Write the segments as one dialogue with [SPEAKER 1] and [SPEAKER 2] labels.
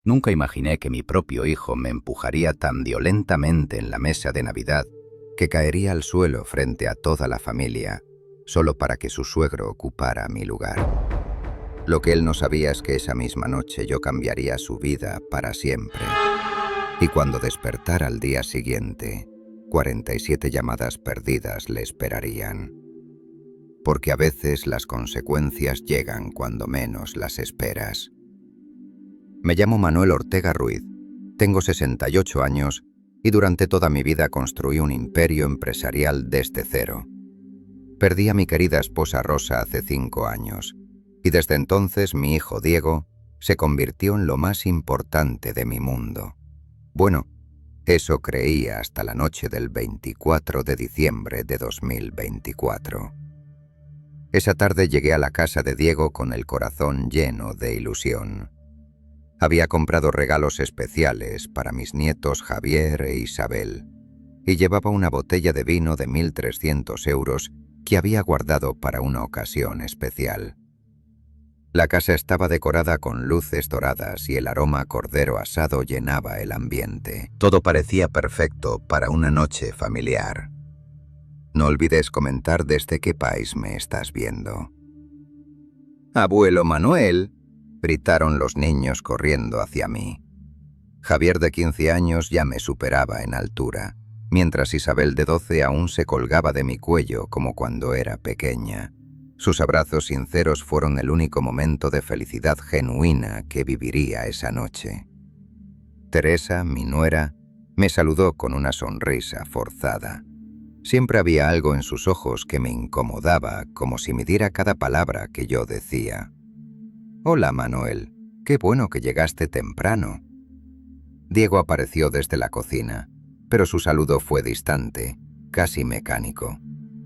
[SPEAKER 1] Nunca imaginé que mi propio hijo me empujaría tan violentamente en la mesa de Navidad que caería al suelo frente a toda la familia, solo para que su suegro ocupara mi lugar. Lo que él no sabía es que esa misma noche yo cambiaría su vida para siempre. Y cuando despertara al día siguiente, 47 llamadas perdidas le esperarían. Porque a veces las consecuencias llegan cuando menos las esperas. Me llamo Manuel Ortega Ruiz, tengo 68 años y durante toda mi vida construí un imperio empresarial desde cero. Perdí a mi querida esposa Rosa hace 5 años y desde entonces mi hijo Diego se convirtió en lo más importante de mi mundo. Bueno, eso creía hasta la noche del 24 de diciembre de 2024. Esa tarde llegué a la casa de Diego con el corazón lleno de ilusión. Había comprado regalos especiales para mis nietos Javier e Isabel y llevaba una botella de vino de 1.300 euros que había guardado para una ocasión especial. La casa estaba decorada con luces doradas y el aroma a cordero asado llenaba el ambiente. Todo parecía perfecto para una noche familiar. No olvides comentar desde qué país me estás viendo. ¡Abuelo Manuel!, gritaron los niños corriendo hacia mí. Javier de 15 años ya me superaba en altura, mientras Isabel de 12 aún se colgaba de mi cuello como cuando era pequeña. Sus abrazos sinceros fueron el único momento de felicidad genuina que viviría esa noche. Teresa, mi nuera, me saludó con una sonrisa forzada. Siempre había algo en sus ojos que me incomodaba, como si midiera cada palabra que yo decía. «Hola, Manuel, qué bueno que llegaste temprano». Diego apareció desde la cocina, pero su saludo fue distante, casi mecánico.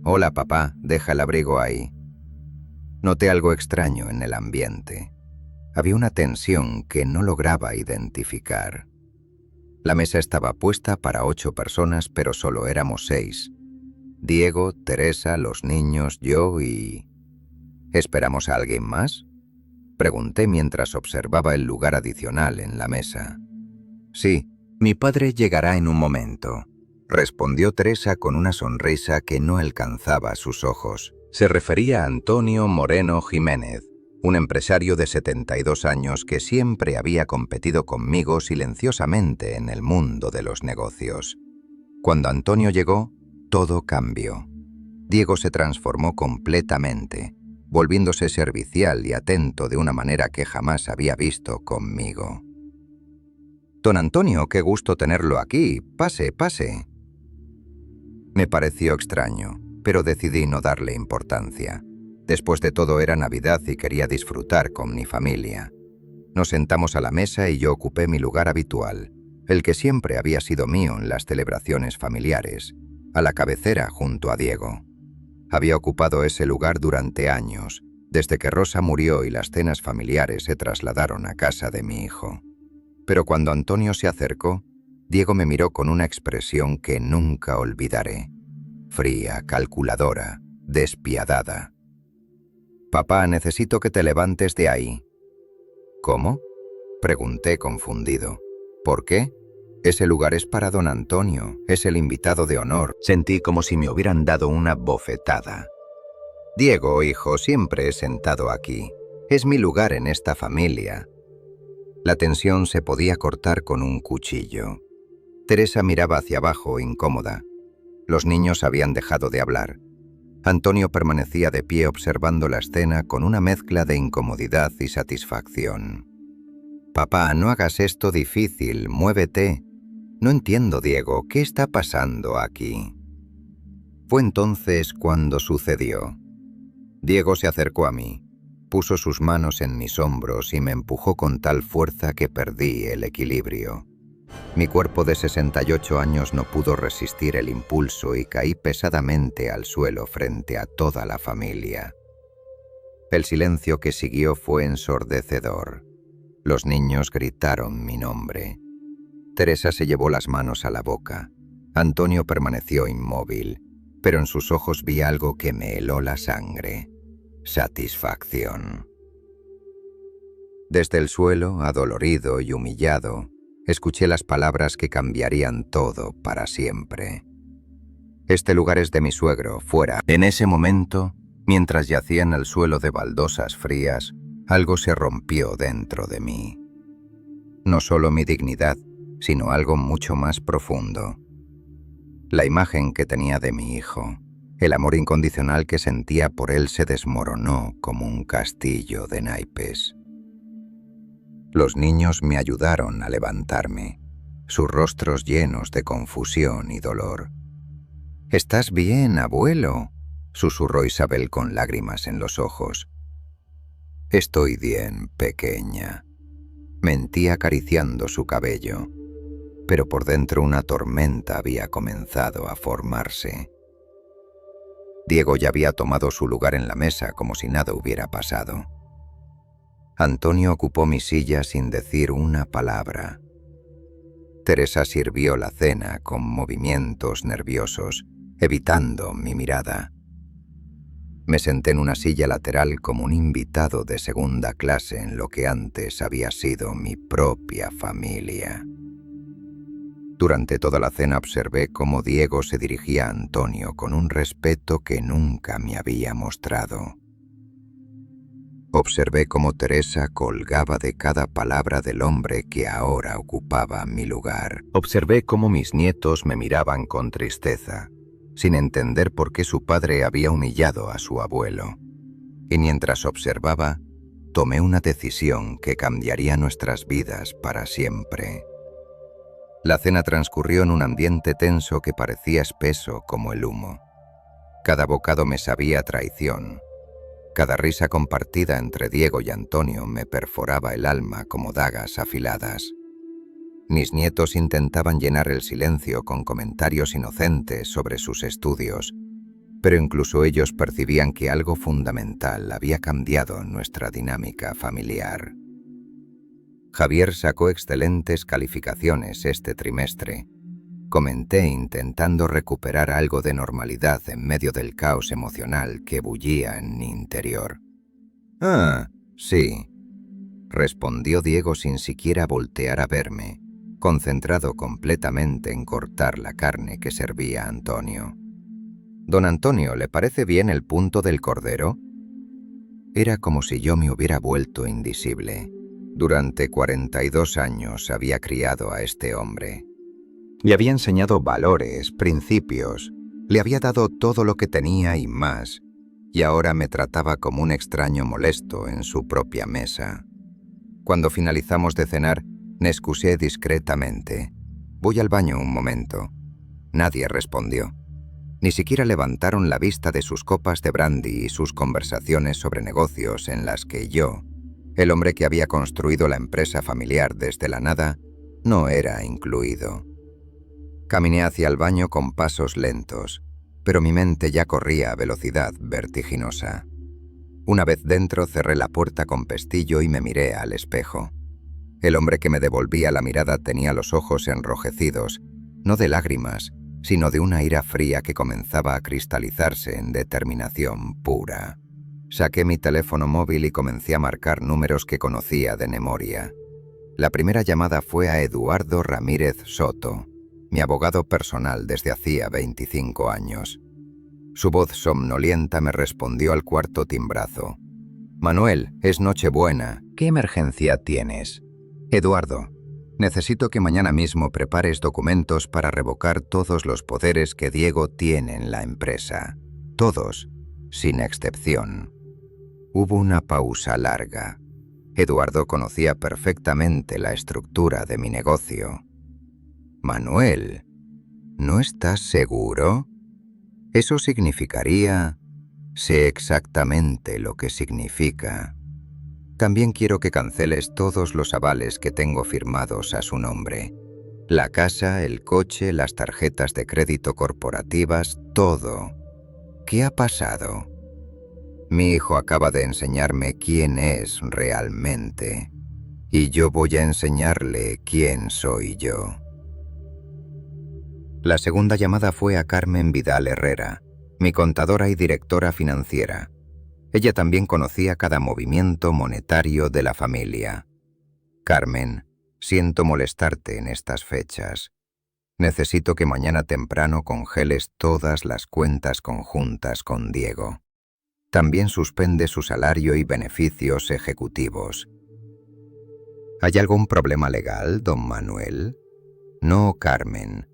[SPEAKER 1] «Hola, papá, deja el abrigo ahí». Noté algo extraño en el ambiente. Había una tensión que no lograba identificar. La mesa estaba puesta para 8 personas, pero solo éramos 6. Diego, Teresa, los niños, yo y... ¿Esperamos a alguien más?, pregunté mientras observaba el lugar adicional en la mesa. «Sí, mi padre llegará en un momento», respondió Teresa con una sonrisa que no alcanzaba sus ojos. Se refería a Antonio Moreno Jiménez, un empresario de 72 años que siempre había competido conmigo silenciosamente en el mundo de los negocios. Cuando Antonio llegó, todo cambió. Diego se transformó completamente, volviéndose servicial y atento de una manera que jamás había visto conmigo. «Don Antonio, qué gusto tenerlo aquí. Pase, pase». Me pareció extraño, pero decidí no darle importancia. Después de todo era Navidad y quería disfrutar con mi familia. Nos sentamos a la mesa y yo ocupé mi lugar habitual, el que siempre había sido mío en las celebraciones familiares, a la cabecera junto a Diego. Había ocupado ese lugar durante años, desde que Rosa murió y las cenas familiares se trasladaron a casa de mi hijo. Pero cuando Antonio se acercó, Diego me miró con una expresión que nunca olvidaré. Fría, calculadora, despiadada. «Papá, necesito que te levantes de ahí». «¿Cómo?», pregunté confundido. «¿Por qué? Ese lugar es para don Antonio, es el invitado de honor». Sentí como si me hubieran dado una bofetada. «Diego, hijo, siempre he sentado aquí. Es mi lugar en esta familia». La tensión se podía cortar con un cuchillo. Teresa miraba hacia abajo, incómoda. Los niños habían dejado de hablar. Antonio permanecía de pie observando la escena con una mezcla de incomodidad y satisfacción. «Papá, no hagas esto difícil, muévete». «No entiendo, Diego, ¿qué está pasando aquí?». Fue entonces cuando sucedió. Diego se acercó a mí, puso sus manos en mis hombros y me empujó con tal fuerza que perdí el equilibrio. Mi cuerpo de 68 años no pudo resistir el impulso y caí pesadamente al suelo frente a toda la familia. El silencio que siguió fue ensordecedor. Los niños gritaron mi nombre. Teresa se llevó las manos a la boca. Antonio permaneció inmóvil, pero en sus ojos vi algo que me heló la sangre. Satisfacción. Desde el suelo, adolorido y humillado, escuché las palabras que cambiarían todo para siempre. Este lugar es de mi suegro, fuera. En ese momento, mientras yacía en el suelo de baldosas frías, algo se rompió dentro de mí. No solo mi dignidad, sino algo mucho más profundo. La imagen que tenía de mi hijo, el amor incondicional que sentía por él se desmoronó como un castillo de naipes. Los niños me ayudaron a levantarme, sus rostros llenos de confusión y dolor. «¿Estás bien, abuelo?», susurró Isabel con lágrimas en los ojos. «Estoy bien, pequeña», mentí acariciando su cabello, pero por dentro una tormenta había comenzado a formarse. Diego ya había tomado su lugar en la mesa como si nada hubiera pasado. Antonio ocupó mi silla sin decir una palabra. Teresa sirvió la cena con movimientos nerviosos, evitando mi mirada. Me senté en una silla lateral como un invitado de segunda clase en lo que antes había sido mi propia familia. Durante toda la cena observé cómo Diego se dirigía a Antonio con un respeto que nunca me había mostrado. Observé cómo Teresa colgaba de cada palabra del hombre que ahora ocupaba mi lugar. Observé cómo mis nietos me miraban con tristeza, sin entender por qué su padre había humillado a su abuelo. Y mientras observaba, tomé una decisión que cambiaría nuestras vidas para siempre. La cena transcurrió en un ambiente tenso que parecía espeso como el humo. Cada bocado me sabía a traición. Cada risa compartida entre Diego y Antonio me perforaba el alma como dagas afiladas. Mis nietos intentaban llenar el silencio con comentarios inocentes sobre sus estudios, pero incluso ellos percibían que algo fundamental había cambiado en nuestra dinámica familiar. Javier sacó excelentes calificaciones este trimestre. Comenté intentando recuperar algo de normalidad en medio del caos emocional que bullía en mi interior. «Ah, sí», respondió Diego sin siquiera voltear a verme, concentrado completamente en cortar la carne que servía Antonio. «Don Antonio, ¿le parece bien el punto del cordero?». Era como si yo me hubiera vuelto invisible. Durante 42 años había criado a este hombre. Le había enseñado valores, principios, le había dado todo lo que tenía y más, y ahora me trataba como un extraño molesto en su propia mesa. Cuando finalizamos de cenar, me excusé discretamente. «Voy al baño un momento». Nadie respondió. Ni siquiera levantaron la vista de sus copas de brandy y sus conversaciones sobre negocios en las que yo, el hombre que había construido la empresa familiar desde la nada, no era incluido. Caminé hacia el baño con pasos lentos, pero mi mente ya corría a velocidad vertiginosa. Una vez dentro cerré la puerta con pestillo y me miré al espejo. El hombre que me devolvía la mirada tenía los ojos enrojecidos, no de lágrimas, sino de una ira fría que comenzaba a cristalizarse en determinación pura. Saqué mi teléfono móvil y comencé a marcar números que conocía de memoria. La primera llamada fue a Eduardo Ramírez Soto, mi abogado personal desde hacía 25 años. Su voz somnolienta me respondió al cuarto timbrazo. «Manuel, es Nochebuena. ¿Qué emergencia tienes?» «Eduardo, necesito que mañana mismo prepares documentos para revocar todos los poderes que Diego tiene en la empresa. Todos, sin excepción». Hubo una pausa larga. Eduardo conocía perfectamente la estructura de mi negocio. «Manuel, ¿no estás seguro? Eso significaría...». «Sé exactamente lo que significa. También quiero que canceles todos los avales que tengo firmados a su nombre. La casa, el coche, las tarjetas de crédito corporativas, todo. ¿Qué ha pasado?». «Mi hijo acaba de enseñarme quién es realmente, y yo voy a enseñarle quién soy yo». La segunda llamada fue a Carmen Vidal Herrera, mi contadora y directora financiera. Ella también conocía cada movimiento monetario de la familia. Carmen, siento molestarte en estas fechas. Necesito que mañana temprano congeles todas las cuentas conjuntas con Diego. También suspende su salario y beneficios ejecutivos. ¿Hay algún problema legal, don Manuel? No, Carmen.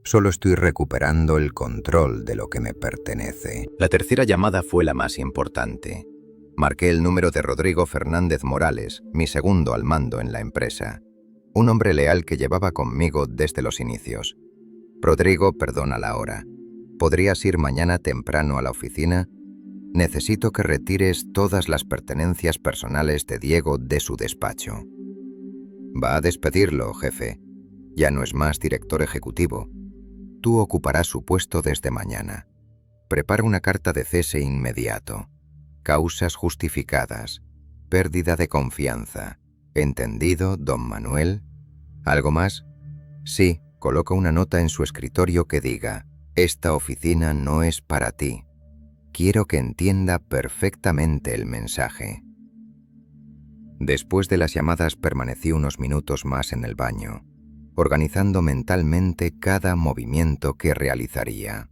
[SPEAKER 1] Solo estoy recuperando el control de lo que me pertenece.
[SPEAKER 2] La tercera llamada fue la más importante. Marqué el número de Rodrigo Fernández Morales, mi segundo al mando en la empresa. Un hombre leal que llevaba conmigo desde los inicios. Rodrigo, perdona la hora. ¿Podrías ir mañana temprano a la oficina? Necesito que retires todas las pertenencias personales de Diego de su despacho. Va a despedirlo, jefe. Ya no es más director ejecutivo. Tú ocuparás su puesto desde mañana. Prepara una carta de cese inmediato. Causas justificadas. Pérdida de confianza. ¿Entendido, don Manuel? ¿Algo más? Sí, coloca una nota en su escritorio que diga: esta oficina no es para ti. Quiero que entienda perfectamente el mensaje. Después de las llamadas permanecí unos minutos más en el baño, organizando mentalmente cada movimiento que realizaría.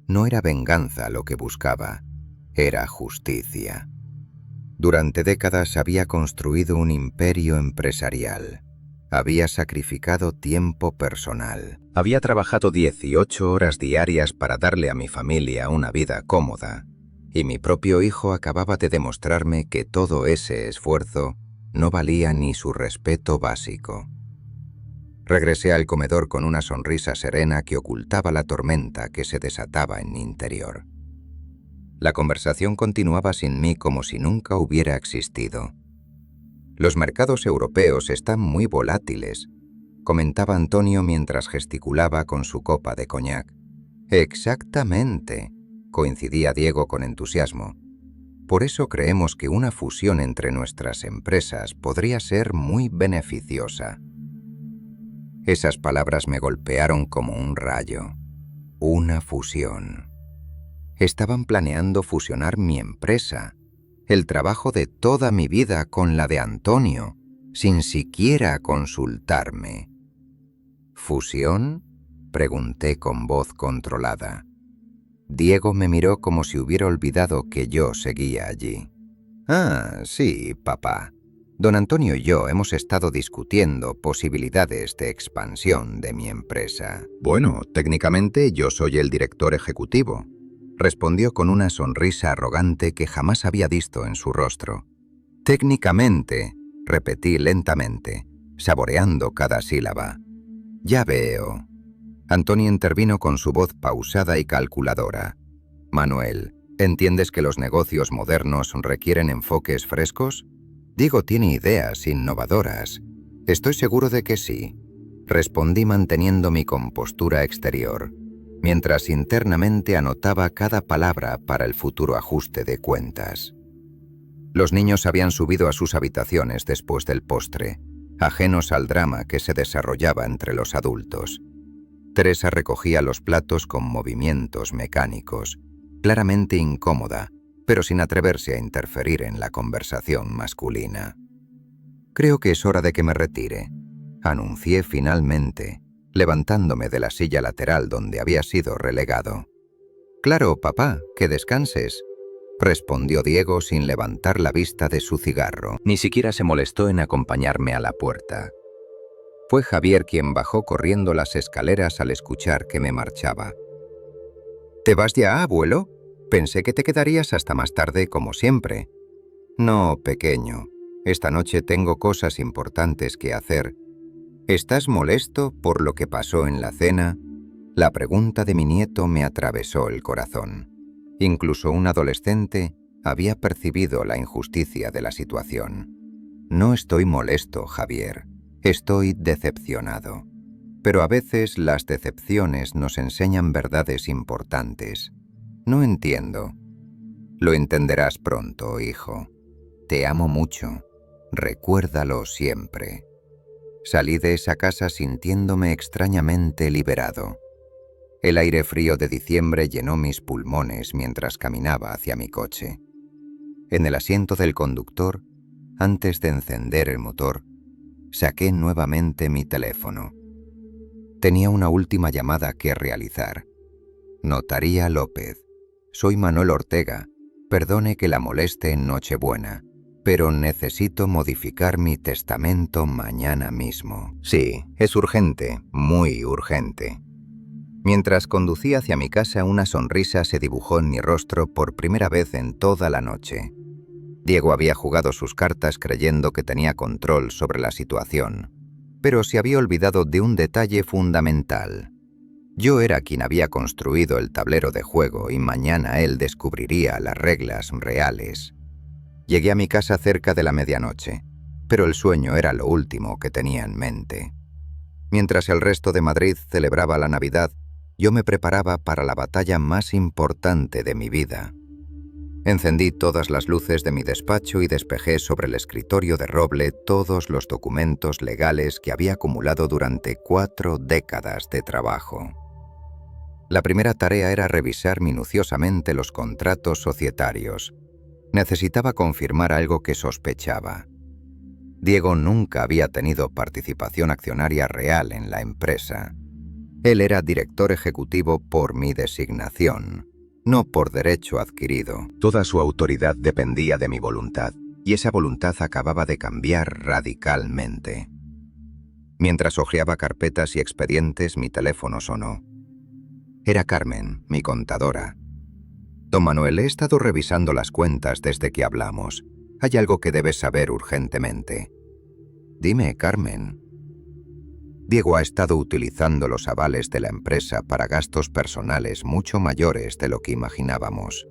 [SPEAKER 2] No era venganza lo que buscaba, era justicia. Durante décadas había construido un imperio empresarial. Había sacrificado tiempo personal. Había trabajado 18 horas diarias para darle a mi familia una vida cómoda, y mi propio hijo acababa de demostrarme que todo ese esfuerzo no valía ni su respeto básico. Regresé al comedor con una sonrisa serena que ocultaba la tormenta que se desataba en mi interior. La conversación continuaba sin mí como si nunca hubiera existido. Los mercados europeos están muy volátiles, comentaba Antonio mientras gesticulaba con su copa de coñac. Exactamente, coincidía Diego con entusiasmo. Por eso creemos que una fusión entre nuestras empresas podría ser muy beneficiosa. Esas palabras me golpearon como un rayo. Una fusión. Estaban planeando fusionar mi empresa, el trabajo de toda mi vida con la de Antonio, sin siquiera consultarme. ¿Fusión?, pregunté con voz controlada. Diego me miró como si hubiera olvidado que yo seguía allí. Ah, sí, papá. Don Antonio y yo hemos estado discutiendo posibilidades de expansión de mi empresa. Bueno, técnicamente yo soy el director ejecutivo, respondió con una sonrisa arrogante que jamás había visto en su rostro. Técnicamente, repetí lentamente, saboreando cada sílaba. Ya veo. Antonio intervino con su voz pausada y calculadora. Manuel, ¿entiendes que los negocios modernos requieren enfoques frescos? Diego tiene ideas innovadoras. Estoy seguro de que sí, respondí manteniendo mi compostura exterior, mientras internamente anotaba cada palabra para el futuro ajuste de cuentas. Los niños habían subido a sus habitaciones después del postre, ajenos al drama que se desarrollaba entre los adultos. Teresa recogía los platos con movimientos mecánicos, claramente incómoda, pero sin atreverse a interferir en la conversación masculina. Creo que es hora de que me retire, anuncié finalmente, levantándome de la silla lateral donde había sido relegado. Claro, papá, que descanses, respondió Diego sin levantar la vista de su cigarro. Ni siquiera se molestó en acompañarme a la puerta. Fue Javier quien bajó corriendo las escaleras al escuchar que me marchaba. ¿Te vas ya, abuelo? Pensé que te quedarías hasta más tarde como siempre. No, pequeño. Esta noche tengo cosas importantes que hacer. ¿Estás molesto por lo que pasó en la cena? La pregunta de mi nieto me atravesó el corazón. Incluso un adolescente había percibido la injusticia de la situación. No estoy molesto, Javier. Estoy decepcionado. Pero a veces las decepciones nos enseñan verdades importantes. No entiendo. Lo entenderás pronto, hijo. Te amo mucho. Recuérdalo siempre. Salí de esa casa sintiéndome extrañamente liberado. El aire frío de diciembre llenó mis pulmones mientras caminaba hacia mi coche. En el asiento del conductor, antes de encender el motor,
[SPEAKER 1] Saqué nuevamente mi teléfono. Tenía una última llamada que realizar. Notaría López. Soy Manuel Ortega. Perdone que la moleste en Nochebuena, pero necesito modificar mi testamento mañana mismo.
[SPEAKER 2] Sí, es urgente, muy urgente. Mientras conducía hacia mi casa, una sonrisa se dibujó en mi rostro por primera vez en toda la noche. Diego había jugado sus cartas creyendo que tenía control sobre la situación, pero se había olvidado de un detalle fundamental. Yo era quien había construido el tablero de juego y mañana él descubriría las reglas reales. Llegué a mi casa cerca de la medianoche, pero el sueño era lo último que tenía en mente. Mientras el resto de Madrid celebraba la Navidad, yo me preparaba para la batalla más importante de mi vida. Encendí todas las luces de mi despacho y despejé sobre el escritorio de roble todos los documentos legales que había acumulado durante 4 décadas de trabajo. La primera tarea era revisar minuciosamente los contratos societarios. Necesitaba confirmar algo que sospechaba. Diego nunca había tenido participación accionaria real en la empresa. Él era director ejecutivo por mi designación, no por derecho adquirido.
[SPEAKER 1] Toda su autoridad dependía de mi voluntad, y esa voluntad acababa de cambiar radicalmente. Mientras hojeaba carpetas y expedientes, mi teléfono sonó. Era Carmen, mi contadora. Don Manuel, he estado revisando las cuentas desde que hablamos. Hay algo que debes saber urgentemente. Dime, Carmen. Diego ha estado utilizando los avales de la empresa para gastos personales mucho mayores de lo que imaginábamos.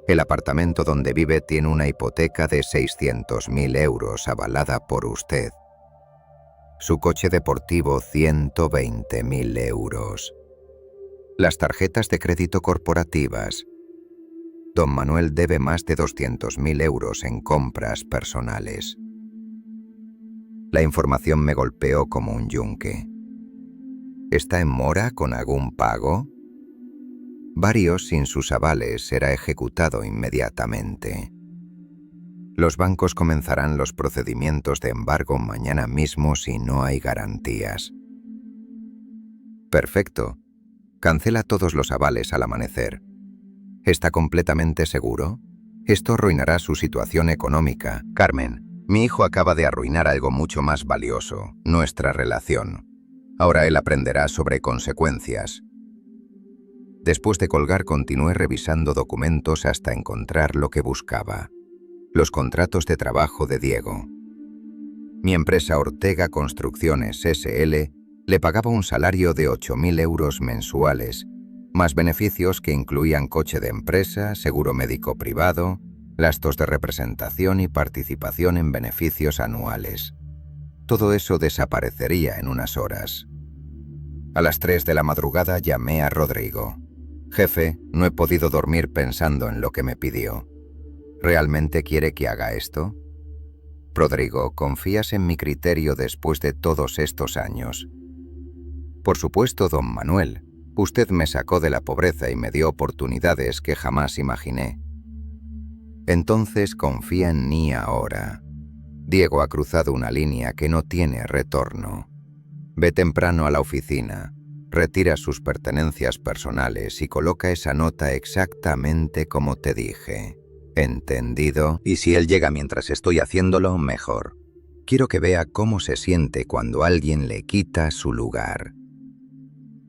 [SPEAKER 1] El apartamento donde vive tiene una hipoteca de 600.000 euros avalada por usted. Su coche deportivo, 120.000 euros. Las tarjetas de crédito corporativas. Don Manuel debe más de 200.000 euros en compras personales. La información me golpeó como un yunque. ¿Está en mora con algún pago? Varios sin sus avales será ejecutado inmediatamente. Los bancos comenzarán los procedimientos de embargo mañana mismo si no hay garantías. Perfecto. Cancela todos los avales al amanecer. ¿Está completamente seguro? Esto arruinará su situación económica. Carmen, mi hijo acaba de arruinar algo mucho más valioso, nuestra relación. Ahora él aprenderá sobre consecuencias. Después de colgar, continué revisando documentos hasta encontrar lo que buscaba. Los contratos de trabajo de Diego. Mi empresa Ortega Construcciones S.L. le pagaba un salario de 8.000 euros mensuales, más beneficios que incluían coche de empresa, seguro médico privado, gastos de representación y participación en beneficios anuales. Todo eso desaparecería en unas horas. A las 3 de la madrugada llamé a Rodrigo. Jefe, no he podido dormir pensando en lo que me pidió. ¿Realmente quiere que haga esto? Rodrigo, ¿confías en mi criterio después de todos estos años? Por supuesto, don Manuel. Usted me sacó de la pobreza y me dio oportunidades que jamás imaginé. Entonces confía en mí ahora. Diego ha cruzado una línea que no tiene retorno. Ve temprano a la oficina, retira sus pertenencias personales y coloca esa nota exactamente como te dije. ¿Entendido? Y si él llega mientras estoy haciéndolo, mejor. Quiero que vea cómo se siente cuando alguien le quita su lugar.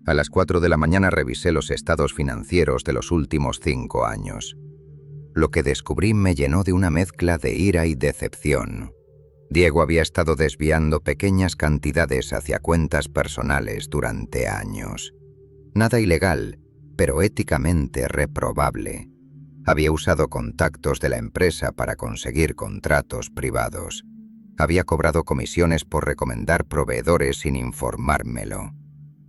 [SPEAKER 1] A las 4 de la mañana revisé los estados financieros de los últimos 5 años. Lo que descubrí me llenó de una mezcla de ira y decepción. Diego había estado desviando pequeñas cantidades hacia cuentas personales durante años. Nada ilegal, pero éticamente reprobable. Había usado contactos de la empresa para conseguir contratos privados. Había cobrado comisiones por recomendar proveedores sin informármelo.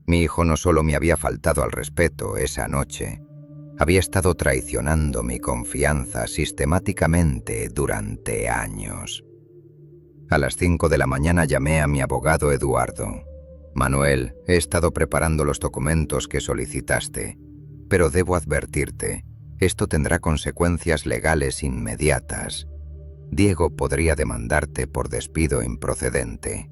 [SPEAKER 1] Mi hijo no solo me había faltado al respeto esa noche, había estado traicionando mi confianza sistemáticamente durante años. A las 5 de la mañana llamé a mi abogado Eduardo. Manuel, he estado preparando los documentos que solicitaste, pero debo advertirte, esto tendrá consecuencias legales inmediatas. Diego podría demandarte por despido improcedente.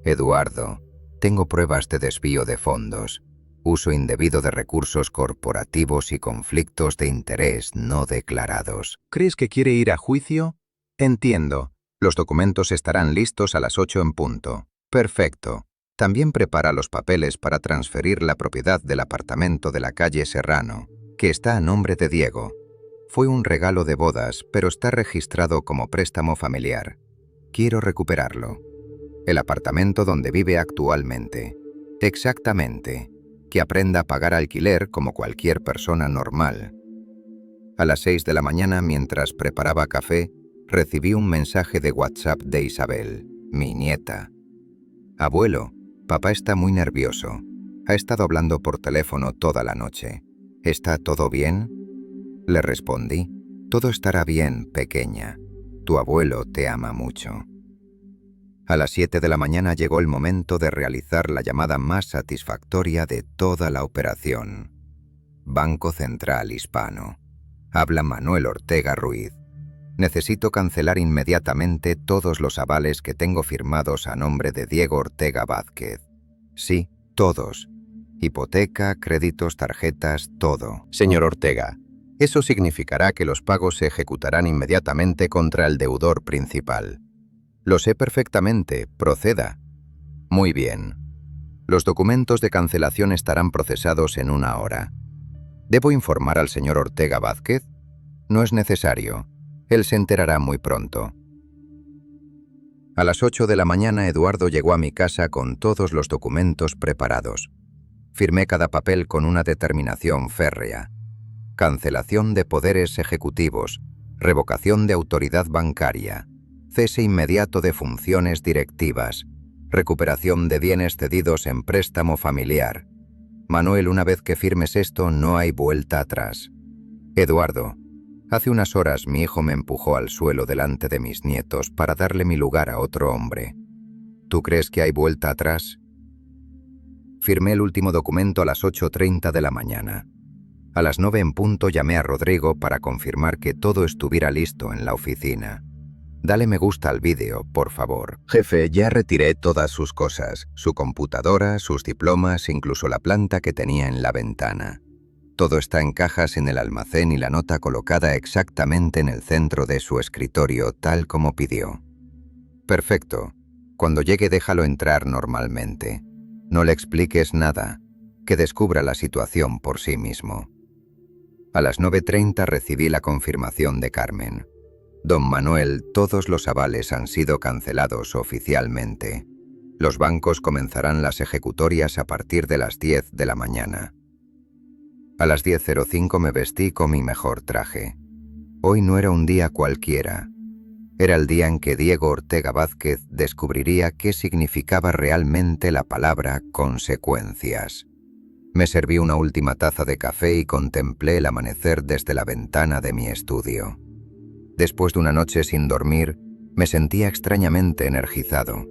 [SPEAKER 1] Eduardo, tengo pruebas de desvío de fondos, uso indebido de recursos corporativos y conflictos de interés no declarados.
[SPEAKER 2] ¿Crees que quiere ir a juicio? Entiendo. Los documentos estarán listos a las 8 en punto. Perfecto. También prepara los papeles para transferir la propiedad del apartamento de la calle Serrano, que está a nombre de Diego. Fue un regalo de bodas, pero está registrado como préstamo familiar. Quiero recuperarlo. El apartamento donde vive actualmente. Exactamente. Que aprenda a pagar alquiler como cualquier persona normal. A las 6 de la mañana, mientras preparaba café, recibí un mensaje de WhatsApp de Isabel, mi nieta. Abuelo, papá está muy nervioso. Ha estado hablando por teléfono toda la noche. ¿Está todo bien? Le respondí, todo estará bien, pequeña. Tu abuelo te ama mucho. A las 7 de la mañana llegó el momento de realizar la llamada más satisfactoria de toda la operación. Banco Central Hispano. Habla Manuel Ortega Ruiz. Necesito cancelar inmediatamente todos los avales que tengo firmados a nombre de Diego Ortega Vázquez. Sí, todos. Hipoteca, créditos, tarjetas, todo.
[SPEAKER 3] Señor Ortega, eso significará que los pagos se ejecutarán inmediatamente contra el deudor principal. Lo sé perfectamente, proceda. Muy bien. Los documentos de cancelación estarán procesados en 1 hora. ¿Debo informar al señor Ortega Vázquez? No es necesario. Él se enterará muy pronto. A las 8 de la mañana Eduardo llegó a mi casa con todos los documentos preparados. Firmé cada papel con una determinación férrea. Cancelación de poderes ejecutivos, revocación de autoridad bancaria, cese inmediato de funciones directivas, recuperación de bienes cedidos en préstamo familiar. Manuel, una vez que firmes esto, no hay vuelta atrás. Eduardo, hace unas horas mi hijo me empujó al suelo delante de mis nietos para darle mi lugar a otro hombre. ¿Tú crees que hay vuelta atrás? Firmé el último documento a las 8:30 de la mañana. A las 9 en punto llamé a Rodrigo para confirmar que todo estuviera listo en la oficina. Dale me gusta al vídeo, por favor.
[SPEAKER 2] Jefe, ya retiré todas sus cosas, su computadora, sus diplomas, incluso la planta que tenía en la ventana. Todo está en cajas en el almacén y la nota colocada exactamente en el centro de su escritorio, tal como pidió. Perfecto. Cuando llegue déjalo entrar normalmente. No le expliques nada, que descubra la situación por sí mismo. A las 9:30 recibí la confirmación de Carmen. Don Manuel, todos los avales han sido cancelados oficialmente. Los bancos comenzarán las ejecutorias a partir de las 10 de la mañana. A las 10:05 me vestí con mi mejor traje. Hoy no era un día cualquiera. Era el día en que Diego Ortega Vázquez descubriría qué significaba realmente la palabra consecuencias. Me serví una última taza de café y contemplé el amanecer desde la ventana de mi estudio. Después de una noche sin dormir, me sentía extrañamente energizado.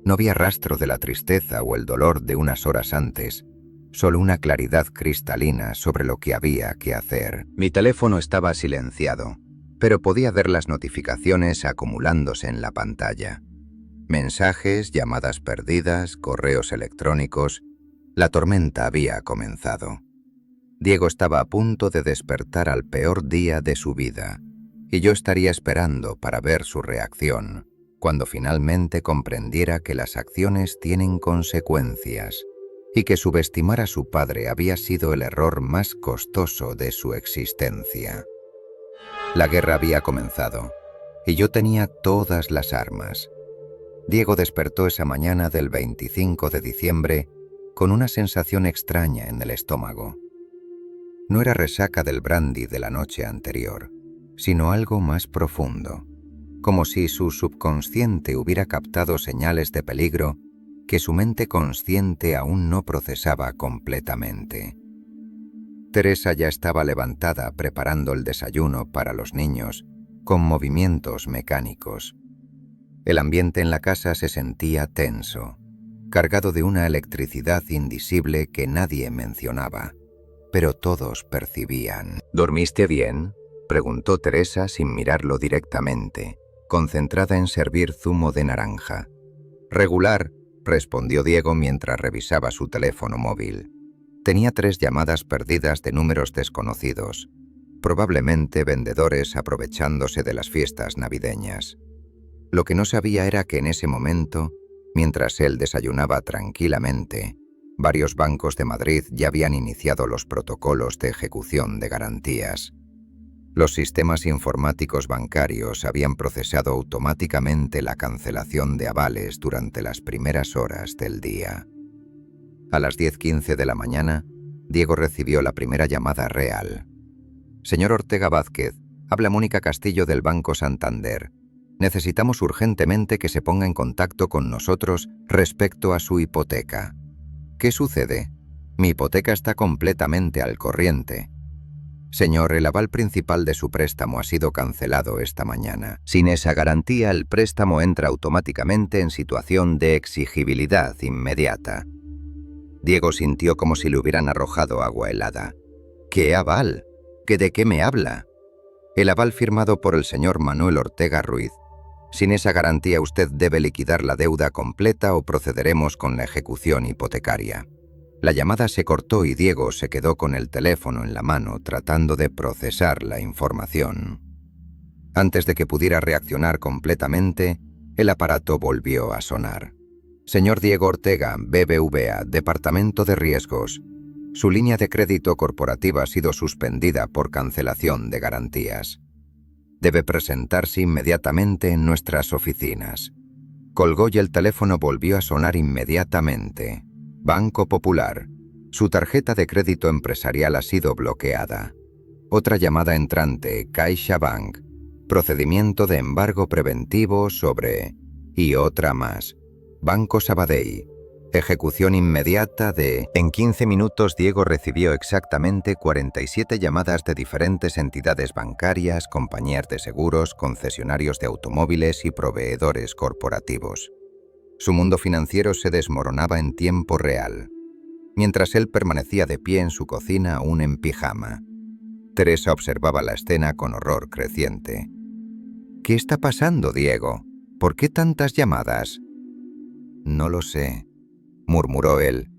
[SPEAKER 2] No había rastro de la tristeza o el dolor de unas horas antes, solo una claridad cristalina sobre lo que había que hacer. Mi teléfono estaba silenciado, pero podía ver las notificaciones acumulándose en la pantalla. Mensajes, llamadas perdidas, correos electrónicos. La tormenta había comenzado. Diego estaba a punto de despertar al peor día de su vida, y yo estaría esperando para ver su reacción, cuando finalmente comprendiera que las acciones tienen consecuencias, y que subestimar a su padre había sido el error más costoso de su existencia. La guerra había comenzado, y yo tenía todas las armas. Diego despertó esa mañana del 25 de diciembre con una sensación extraña en el estómago. No era resaca del brandy de la noche anterior, sino algo más profundo, como si su subconsciente hubiera captado señales de peligro que su mente consciente aún no procesaba completamente. Teresa ya estaba levantada preparando el desayuno para los niños, con movimientos mecánicos. El ambiente en la casa se sentía tenso, cargado de una electricidad invisible que nadie mencionaba, pero todos percibían.
[SPEAKER 1] ¿Dormiste bien?, preguntó Teresa sin mirarlo directamente.
[SPEAKER 3] concentrada en servir zumo de naranja. Regular, respondió Diego mientras revisaba su teléfono móvil. Tenía 3 llamadas perdidas de números desconocidos, probablemente vendedores aprovechándose de las fiestas navideñas. Lo que no sabía era que en ese momento, mientras él desayunaba tranquilamente, varios bancos de Madrid ya habían iniciado los protocolos de ejecución de garantías. Los sistemas informáticos bancarios habían procesado automáticamente la cancelación de avales durante las primeras horas del día. A las 10:15 de la mañana, Diego recibió la primera llamada real. «Señor Ortega Vázquez, habla Mónica Castillo del Banco Santander. Necesitamos urgentemente que se ponga en contacto con nosotros respecto a su hipoteca». «¿Qué sucede? Mi hipoteca está completamente al corriente». «Señor, el aval principal de su préstamo ha sido cancelado esta mañana. Sin esa garantía, el préstamo entra automáticamente en situación de exigibilidad inmediata». Diego sintió como si le hubieran arrojado agua helada. «¿Qué aval? ¿De qué me habla?» «El aval firmado por el señor Manuel Ortega Ruiz. Sin esa garantía usted debe liquidar la deuda completa o procederemos con la ejecución hipotecaria». La llamada se cortó y Diego se quedó con el teléfono en la mano tratando de procesar la información. Antes de que pudiera reaccionar completamente, el aparato volvió a sonar. «Señor Diego Ortega, BBVA, Departamento de Riesgos. Su línea de crédito corporativa ha sido suspendida por cancelación de garantías. Debe presentarse inmediatamente en nuestras oficinas». Colgó y el teléfono volvió a sonar inmediatamente. «Banco Popular. Su tarjeta de crédito empresarial ha sido bloqueada». Otra llamada entrante, CaixaBank. Procedimiento de embargo preventivo sobre... Y otra más. Banco Sabadell. Ejecución inmediata de... En 15 minutos Diego recibió exactamente 47 llamadas de diferentes entidades bancarias, compañías de seguros, concesionarios de automóviles y proveedores corporativos. Su mundo financiero se desmoronaba en tiempo real, mientras él permanecía de pie en su cocina aún en pijama. Teresa observaba la escena con horror creciente. «¿Qué está pasando, Diego? ¿Por qué tantas llamadas?» «No lo sé», murmuró él,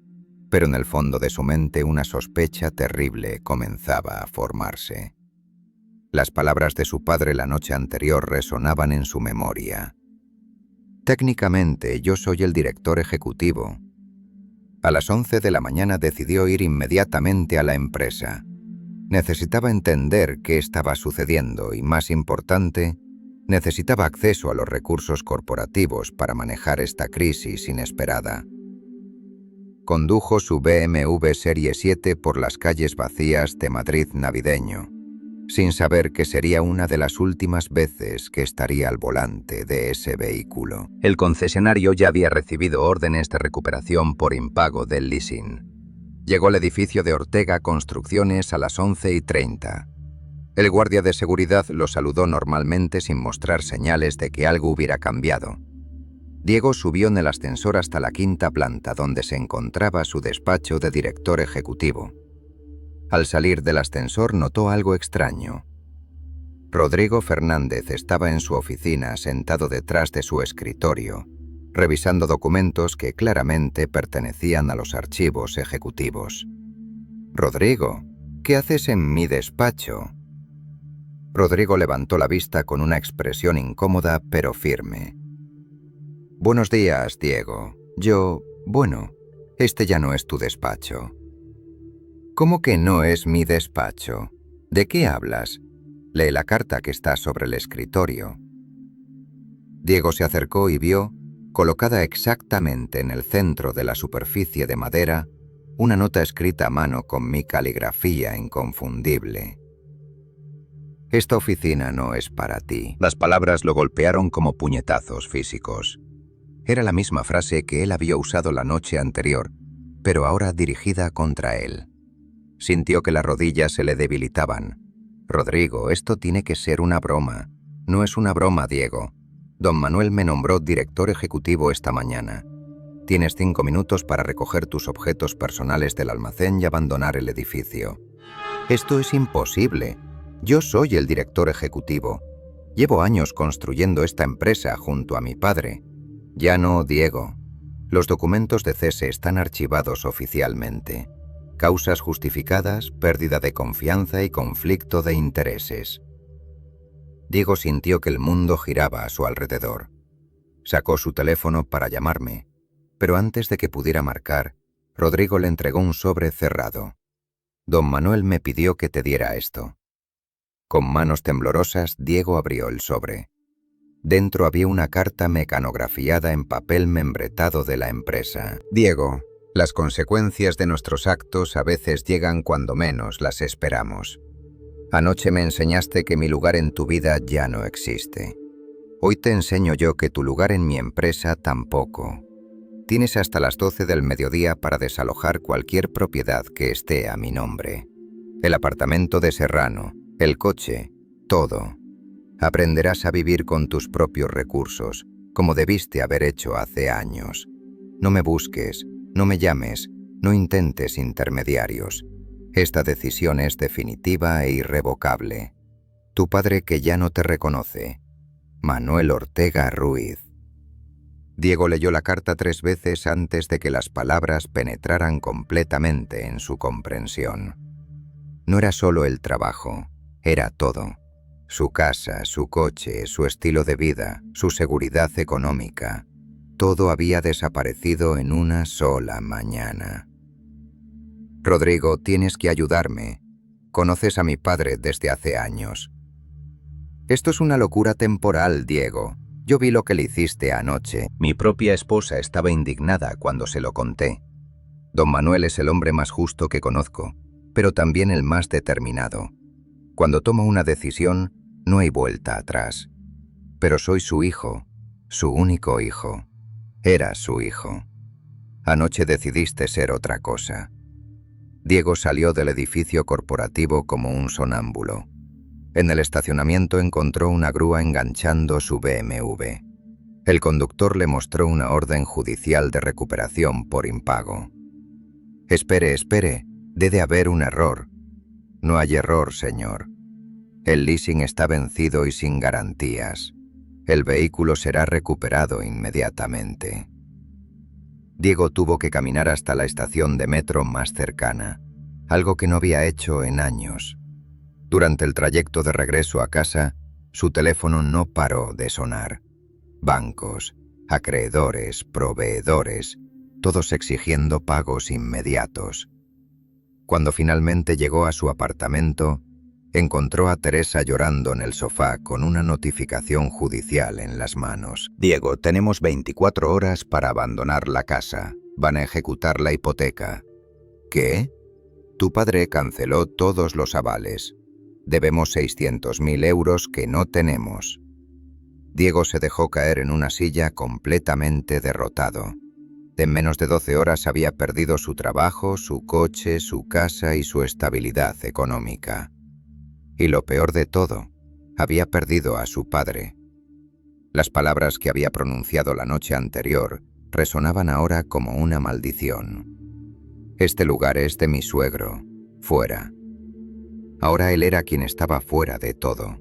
[SPEAKER 3] pero en el fondo de su mente una sospecha terrible comenzaba a formarse. Las palabras de su padre la noche anterior resonaban en su memoria. «Técnicamente, yo soy el director ejecutivo». A las 11 de la mañana decidió ir inmediatamente a la empresa. Necesitaba entender qué estaba sucediendo y, más importante, necesitaba acceso a los recursos corporativos para manejar esta crisis inesperada. Condujo su BMW Serie 7 por las calles vacías de Madrid navideño, sin saber que sería una de las últimas veces que estaría al volante de ese vehículo. El concesionario ya había recibido órdenes de recuperación por impago del leasing. Llegó al edificio de Ortega Construcciones a las 11:30. El guardia de seguridad lo saludó normalmente sin mostrar señales de que algo hubiera cambiado. Diego subió en el ascensor hasta la 5ª planta, donde se encontraba su despacho de director ejecutivo. Al salir del ascensor notó algo extraño. Rodrigo Fernández estaba en su oficina sentado detrás de su escritorio, revisando documentos que claramente pertenecían a los archivos ejecutivos. «Rodrigo, ¿qué haces en mi despacho?» Rodrigo levantó la vista con una expresión incómoda pero firme. «Buenos días, Diego. Bueno, este ya no es tu despacho». «¿Cómo que no es mi despacho? ¿De qué hablas? Lee la carta que está sobre el escritorio». Diego se acercó y vio, colocada exactamente en el centro de la superficie de madera, una nota escrita a mano con mi caligrafía inconfundible. «Esta oficina no es para ti». Las palabras lo golpearon como puñetazos físicos. Era la misma frase que él había usado la noche anterior, pero ahora dirigida contra él. Sintió que las rodillas se le debilitaban. «Rodrigo, esto tiene que ser una broma». «No es una broma, Diego. Don Manuel me nombró director ejecutivo esta mañana. Tienes 5 minutos para recoger tus objetos personales del almacén y abandonar el edificio». «Esto es imposible. Yo soy el director ejecutivo. Llevo años construyendo esta empresa junto a mi padre. Ya no, Diego. Los documentos de cese están archivados oficialmente. Causas justificadas, pérdida de confianza y conflicto de intereses. Diego sintió que el mundo giraba a su alrededor. Sacó su teléfono para llamarme, pero antes de que pudiera marcar, Rodrigo le entregó un sobre cerrado. Don Manuel me pidió que te diera esto. Con manos temblorosas, Diego abrió el sobre. Dentro había una carta mecanografiada en papel membretado de la empresa. Diego, las consecuencias de nuestros actos a veces llegan cuando menos las esperamos. Anoche me enseñaste que mi lugar en tu vida ya no existe. Hoy te enseño yo que tu lugar en mi empresa tampoco. Tienes hasta las 12 del mediodía para desalojar cualquier propiedad que esté a mi nombre. El apartamento de Serrano, el coche, todo. Aprenderás a vivir con tus propios recursos, como debiste haber hecho hace años. No me busques, no me llames, no intentes intermediarios. Esta decisión es definitiva e irrevocable. Tu padre que ya no te reconoce. Manuel Ortega Ruiz. Diego leyó la carta 3 veces antes de que las palabras penetraran completamente en su comprensión. No era solo el trabajo, era todo. Su casa, su coche, su estilo de vida, su seguridad económica. Todo había desaparecido en una sola mañana. Rodrigo, tienes que ayudarme. Conoces a mi padre desde hace años. Esto es una locura temporal, Diego. Yo vi lo que le hiciste anoche. Mi propia esposa estaba indignada cuando se lo conté. Don Manuel es el hombre más justo que conozco, pero también el más determinado. Cuando toma una decisión, no hay vuelta atrás. Pero soy su hijo, su único hijo. Era su hijo. Anoche decidiste ser otra cosa. Diego salió del edificio corporativo como un sonámbulo. En el estacionamiento encontró una grúa enganchando su BMW. El conductor le mostró una orden judicial de recuperación por impago. Espere, debe haber un error. No hay error, señor. El leasing está vencido y sin garantías. El vehículo será recuperado inmediatamente. Diego tuvo que caminar hasta la estación de metro más cercana, algo que no había hecho en años. Durante el trayecto de regreso a casa, su teléfono no paró de sonar. Bancos, acreedores, proveedores, todos exigiendo pagos inmediatos. Cuando finalmente llegó a su apartamento, encontró a Teresa llorando en el sofá con una notificación judicial en las manos. Diego, tenemos 24 horas para abandonar la casa. Van a ejecutar la hipoteca. ¿Qué? Tu padre canceló todos los avales. Debemos 600.000 euros que no tenemos. Diego se dejó caer en una silla completamente derrotado. En menos de 12 horas había perdido su trabajo, su coche, su casa y su estabilidad económica. Y lo peor de todo, había perdido a su padre. Las palabras que había pronunciado la noche anterior resonaban ahora como una maldición. Este lugar es de mi suegro, fuera. Ahora él era quien estaba fuera de todo.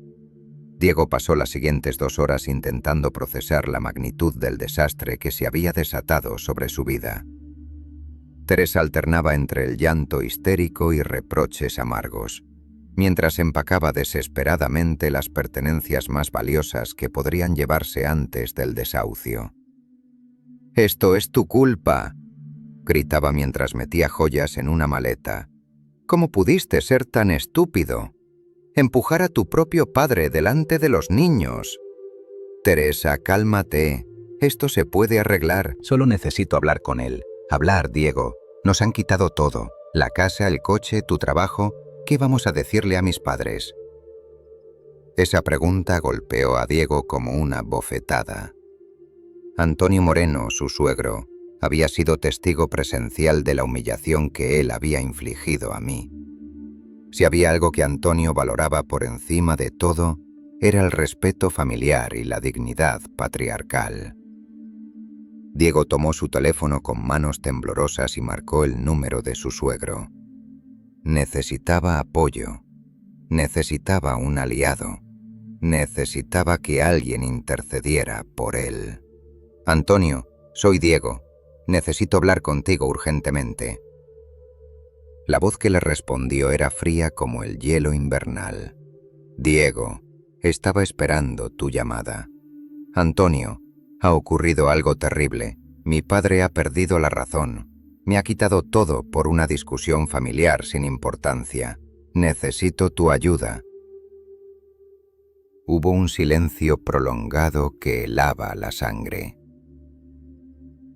[SPEAKER 3] Diego pasó las siguientes 2 horas intentando procesar la magnitud del desastre que se había desatado sobre su vida. Teresa alternaba entre el llanto histérico y reproches amargos, mientras empacaba desesperadamente las pertenencias más valiosas que podrían llevarse antes del desahucio. «Esto es tu culpa», gritaba mientras metía joyas en una maleta. «¿Cómo pudiste ser tan estúpido? Empujar a tu propio padre delante de los niños». «Teresa, cálmate. Esto se puede arreglar. Solo necesito hablar con él. Hablar, Diego. Nos han quitado todo. La casa, el coche, tu trabajo. ¿Qué vamos a decirle a mis padres?». Esa pregunta golpeó a Diego como una bofetada. Antonio Moreno, su suegro, había sido testigo presencial de la humillación que él había infligido a mí. Si había algo que Antonio valoraba por encima de todo, era el respeto familiar y la dignidad patriarcal. Diego tomó su teléfono con manos temblorosas y marcó el número de su suegro. Necesitaba apoyo. Necesitaba un aliado. Necesitaba que alguien intercediera por él. Antonio, soy Diego. Necesito hablar contigo urgentemente. La voz que le respondió era fría como el hielo invernal. Diego, estaba esperando tu llamada. Antonio, ha ocurrido algo terrible. Mi padre ha perdido la razón. Me ha quitado todo por una discusión familiar sin importancia. Necesito tu ayuda. Hubo un silencio prolongado que helaba la sangre.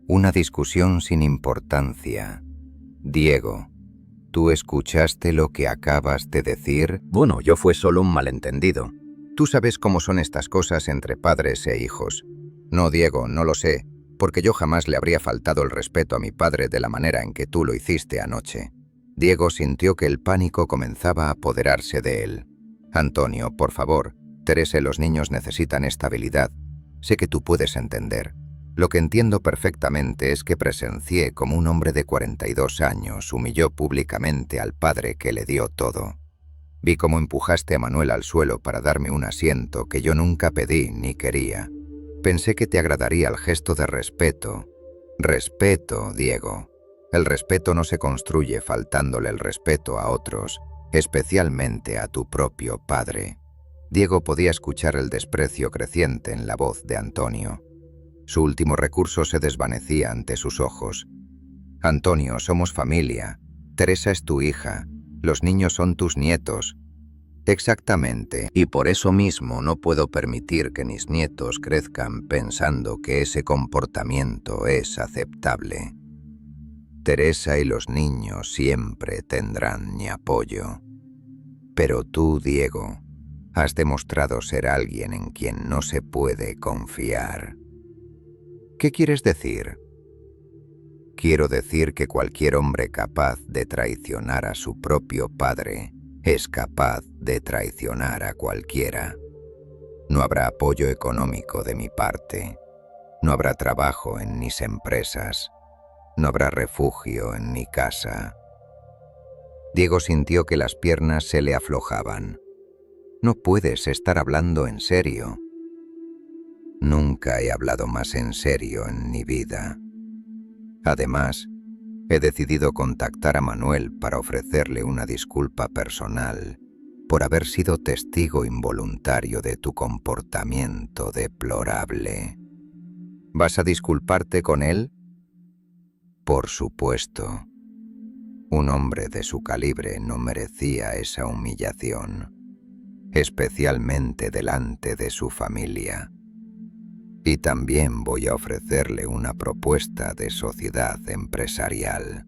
[SPEAKER 3] Una discusión sin importancia. Diego, ¿tú escuchaste lo que acabas de decir?
[SPEAKER 2] Bueno, yo fue solo un malentendido.
[SPEAKER 3] Tú sabes cómo son estas cosas entre padres e hijos. No, Diego, no lo sé, porque yo jamás le habría faltado el respeto a mi padre de la manera en que tú lo hiciste anoche. Diego sintió que el pánico comenzaba a apoderarse de él. Antonio, por favor, Teresa y los niños necesitan estabilidad. Sé que tú puedes entender. Lo que entiendo perfectamente es que presencié como un hombre de 42 años humilló públicamente al padre que le dio todo. Vi cómo empujaste a Manuel al suelo para darme un asiento que yo nunca pedí ni quería. Pensé que te agradaría el gesto de respeto. Respeto, Diego. El respeto no se construye faltándole el respeto a otros, especialmente a tu propio padre. Diego podía escuchar el desprecio creciente en la voz de Antonio. Su último recurso se desvanecía ante sus ojos. Antonio, somos familia. Teresa es tu hija. Los niños son tus nietos. Exactamente. Y por eso mismo no puedo permitir que mis nietos crezcan pensando que ese comportamiento es aceptable. Teresa y los niños siempre tendrán mi apoyo. Pero tú, Diego, has demostrado ser alguien en quien no se puede confiar. ¿Qué quieres decir? Quiero decir que cualquier hombre capaz de traicionar a su propio padre es capaz de traicionar a cualquiera. No habrá apoyo económico de mi parte. No habrá trabajo en mis empresas. No habrá refugio en mi casa. Diego sintió que las piernas se le aflojaban. No puedes estar hablando en serio. Nunca he hablado más en serio en mi vida. Además, he decidido contactar a Manuel para ofrecerle una disculpa personal por haber sido testigo involuntario de tu comportamiento deplorable. ¿Vas a disculparte con él? Por supuesto. Un hombre de su calibre no merecía esa humillación, especialmente delante de su familia. Y también voy a ofrecerle una propuesta de sociedad empresarial.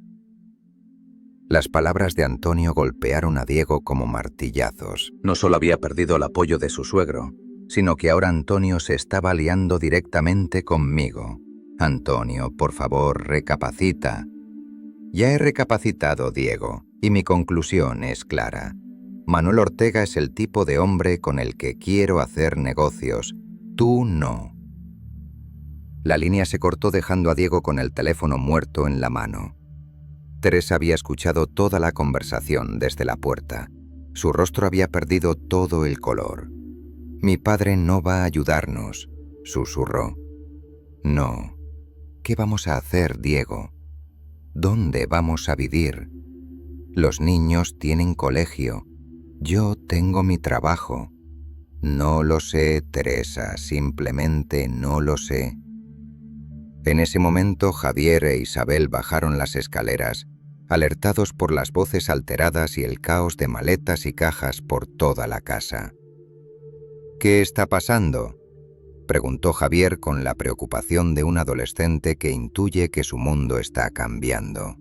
[SPEAKER 3] Las palabras de Antonio golpearon a Diego como martillazos.
[SPEAKER 2] No solo había perdido el apoyo de su suegro,
[SPEAKER 3] Sino que ahora Antonio se estaba aliando directamente conmigo. Antonio, por favor, recapacita. Ya he recapacitado, Diego, y mi conclusión es clara. Manuel Ortega es el tipo de hombre con el que quiero hacer negocios. Tú no. La línea se cortó dejando a Diego con el teléfono muerto en la mano. Teresa había escuchado toda la conversación desde la puerta. Su rostro había perdido todo el color. «Mi padre no va a ayudarnos», susurró. «No. ¿Qué vamos a hacer, Diego? ¿Dónde vamos a vivir? Los niños tienen colegio. Yo tengo mi trabajo». «No lo sé, Teresa, simplemente no lo sé». En ese momento Javier e Isabel bajaron las escaleras, alertados por las voces alteradas y el caos de maletas y cajas por toda la casa. «¿Qué está pasando?», preguntó Javier con la preocupación de un adolescente que intuye que su mundo está cambiando.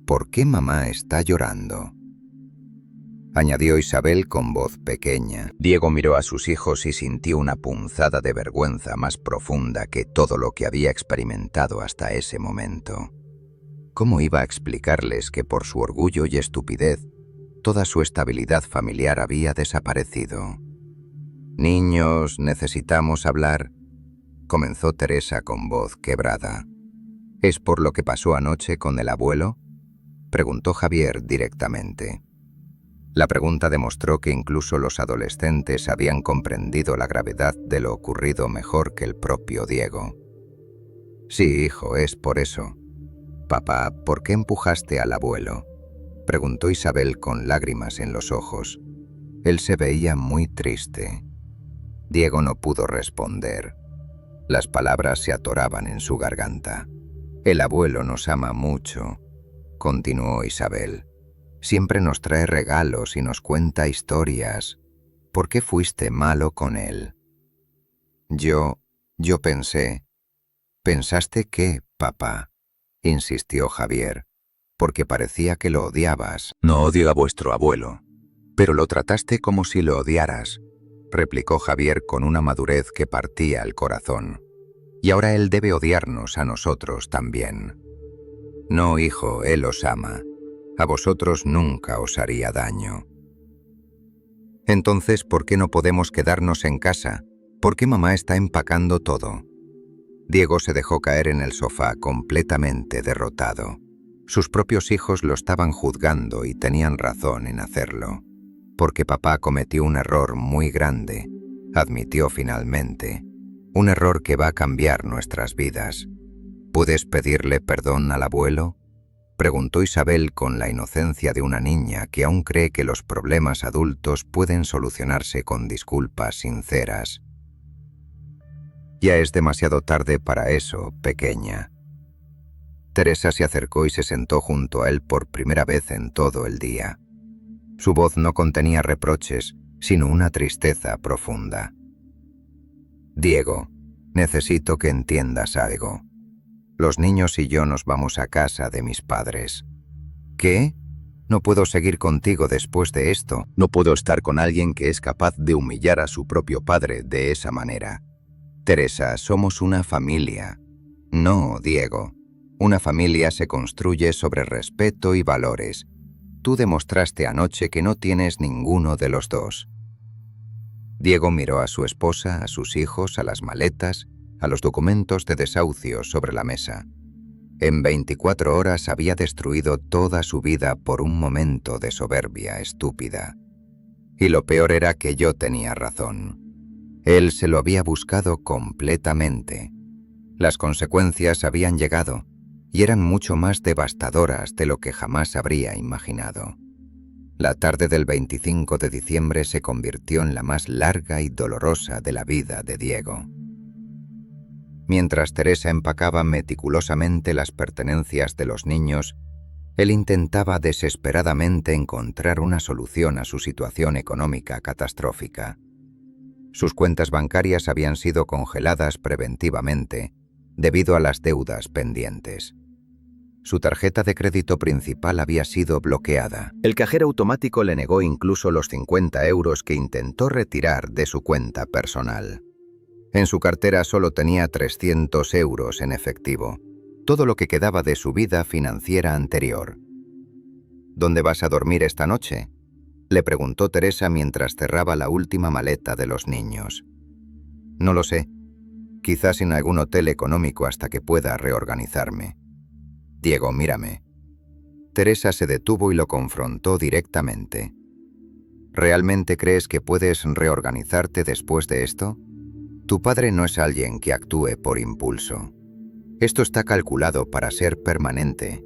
[SPEAKER 3] «¿Por qué mamá está llorando?», añadió Isabel con voz pequeña. Diego miró a sus hijos y sintió una punzada de vergüenza más profunda que todo lo que había experimentado hasta ese momento. ¿Cómo iba a explicarles que por su orgullo y estupidez toda su estabilidad familiar había desaparecido? «Niños, necesitamos hablar», comenzó Teresa con voz quebrada. «¿Es por lo que pasó anoche con el abuelo?», preguntó Javier directamente.
[SPEAKER 2] La pregunta demostró que incluso los adolescentes habían comprendido la gravedad de lo ocurrido mejor que el propio Diego. Sí, hijo, es por eso. Papá, ¿por qué empujaste al abuelo?, preguntó Isabel con lágrimas en los ojos. Él se veía muy triste. Diego no pudo responder. Las palabras se atoraban en su garganta. El abuelo nos ama mucho, continuó Isabel. Siempre nos trae regalos y nos cuenta historias. ¿Por qué fuiste malo con él? Yo pensé. ¿Pensaste qué, papá?, insistió Javier, porque parecía que lo odiabas.
[SPEAKER 3] No odio a vuestro abuelo, pero lo trataste como si lo odiaras, replicó Javier con una madurez que partía el corazón. Y ahora él debe odiarnos a nosotros también. No, hijo, él os ama. A vosotros nunca os haría daño. Entonces, ¿por qué no podemos quedarnos en casa? ¿Por qué mamá está empacando todo? Diego se dejó caer en el sofá completamente derrotado. Sus propios hijos lo estaban juzgando y tenían razón en hacerlo. Porque papá cometió un error muy grande, admitió finalmente. Un error que va a cambiar nuestras vidas. ¿Puedes pedirle perdón al abuelo?, preguntó Isabel con la inocencia de una niña que aún cree que los problemas adultos pueden solucionarse con disculpas sinceras. Ya es demasiado tarde para eso, pequeña. Teresa se acercó y se sentó junto a él por primera vez en todo el día. Su voz no contenía reproches, sino una tristeza profunda. Diego, necesito que entiendas algo. Los niños y yo nos vamos a casa de mis padres. ¿Qué? No puedo seguir contigo después de esto. No puedo estar con alguien que es capaz de humillar a su propio padre de esa manera. Teresa, somos una familia. No, Diego. Una familia se construye sobre respeto y valores. Tú demostraste anoche que no tienes ninguno de los dos. Diego miró a su esposa, a sus hijos, a las maletas, a los documentos de desahucio sobre la mesa. En 24 horas había destruido toda su vida por un momento de soberbia estúpida. Y lo peor era que yo tenía razón. Él se lo había buscado completamente. Las consecuencias habían llegado y eran mucho más devastadoras de lo que jamás habría imaginado. La tarde del 25 de diciembre se convirtió en la más larga y dolorosa de la vida de Diego. Mientras Teresa empacaba meticulosamente las pertenencias de los niños, él intentaba desesperadamente encontrar una solución a su situación económica catastrófica. Sus cuentas bancarias habían sido congeladas preventivamente debido a las deudas pendientes. Su tarjeta de crédito principal había sido bloqueada. El cajero automático le negó incluso los 50 euros que intentó retirar de su cuenta personal. En su cartera solo tenía 300 euros en efectivo, todo lo que quedaba de su vida financiera anterior. ¿Dónde vas a dormir esta noche?, le preguntó Teresa mientras cerraba la última maleta de los niños. No lo sé, quizás en algún hotel económico hasta que pueda reorganizarme. Diego, mírame. Teresa se detuvo y lo confrontó directamente. ¿Realmente crees que puedes reorganizarte después de esto? Tu padre no es alguien que actúe por impulso. Esto está calculado para ser permanente.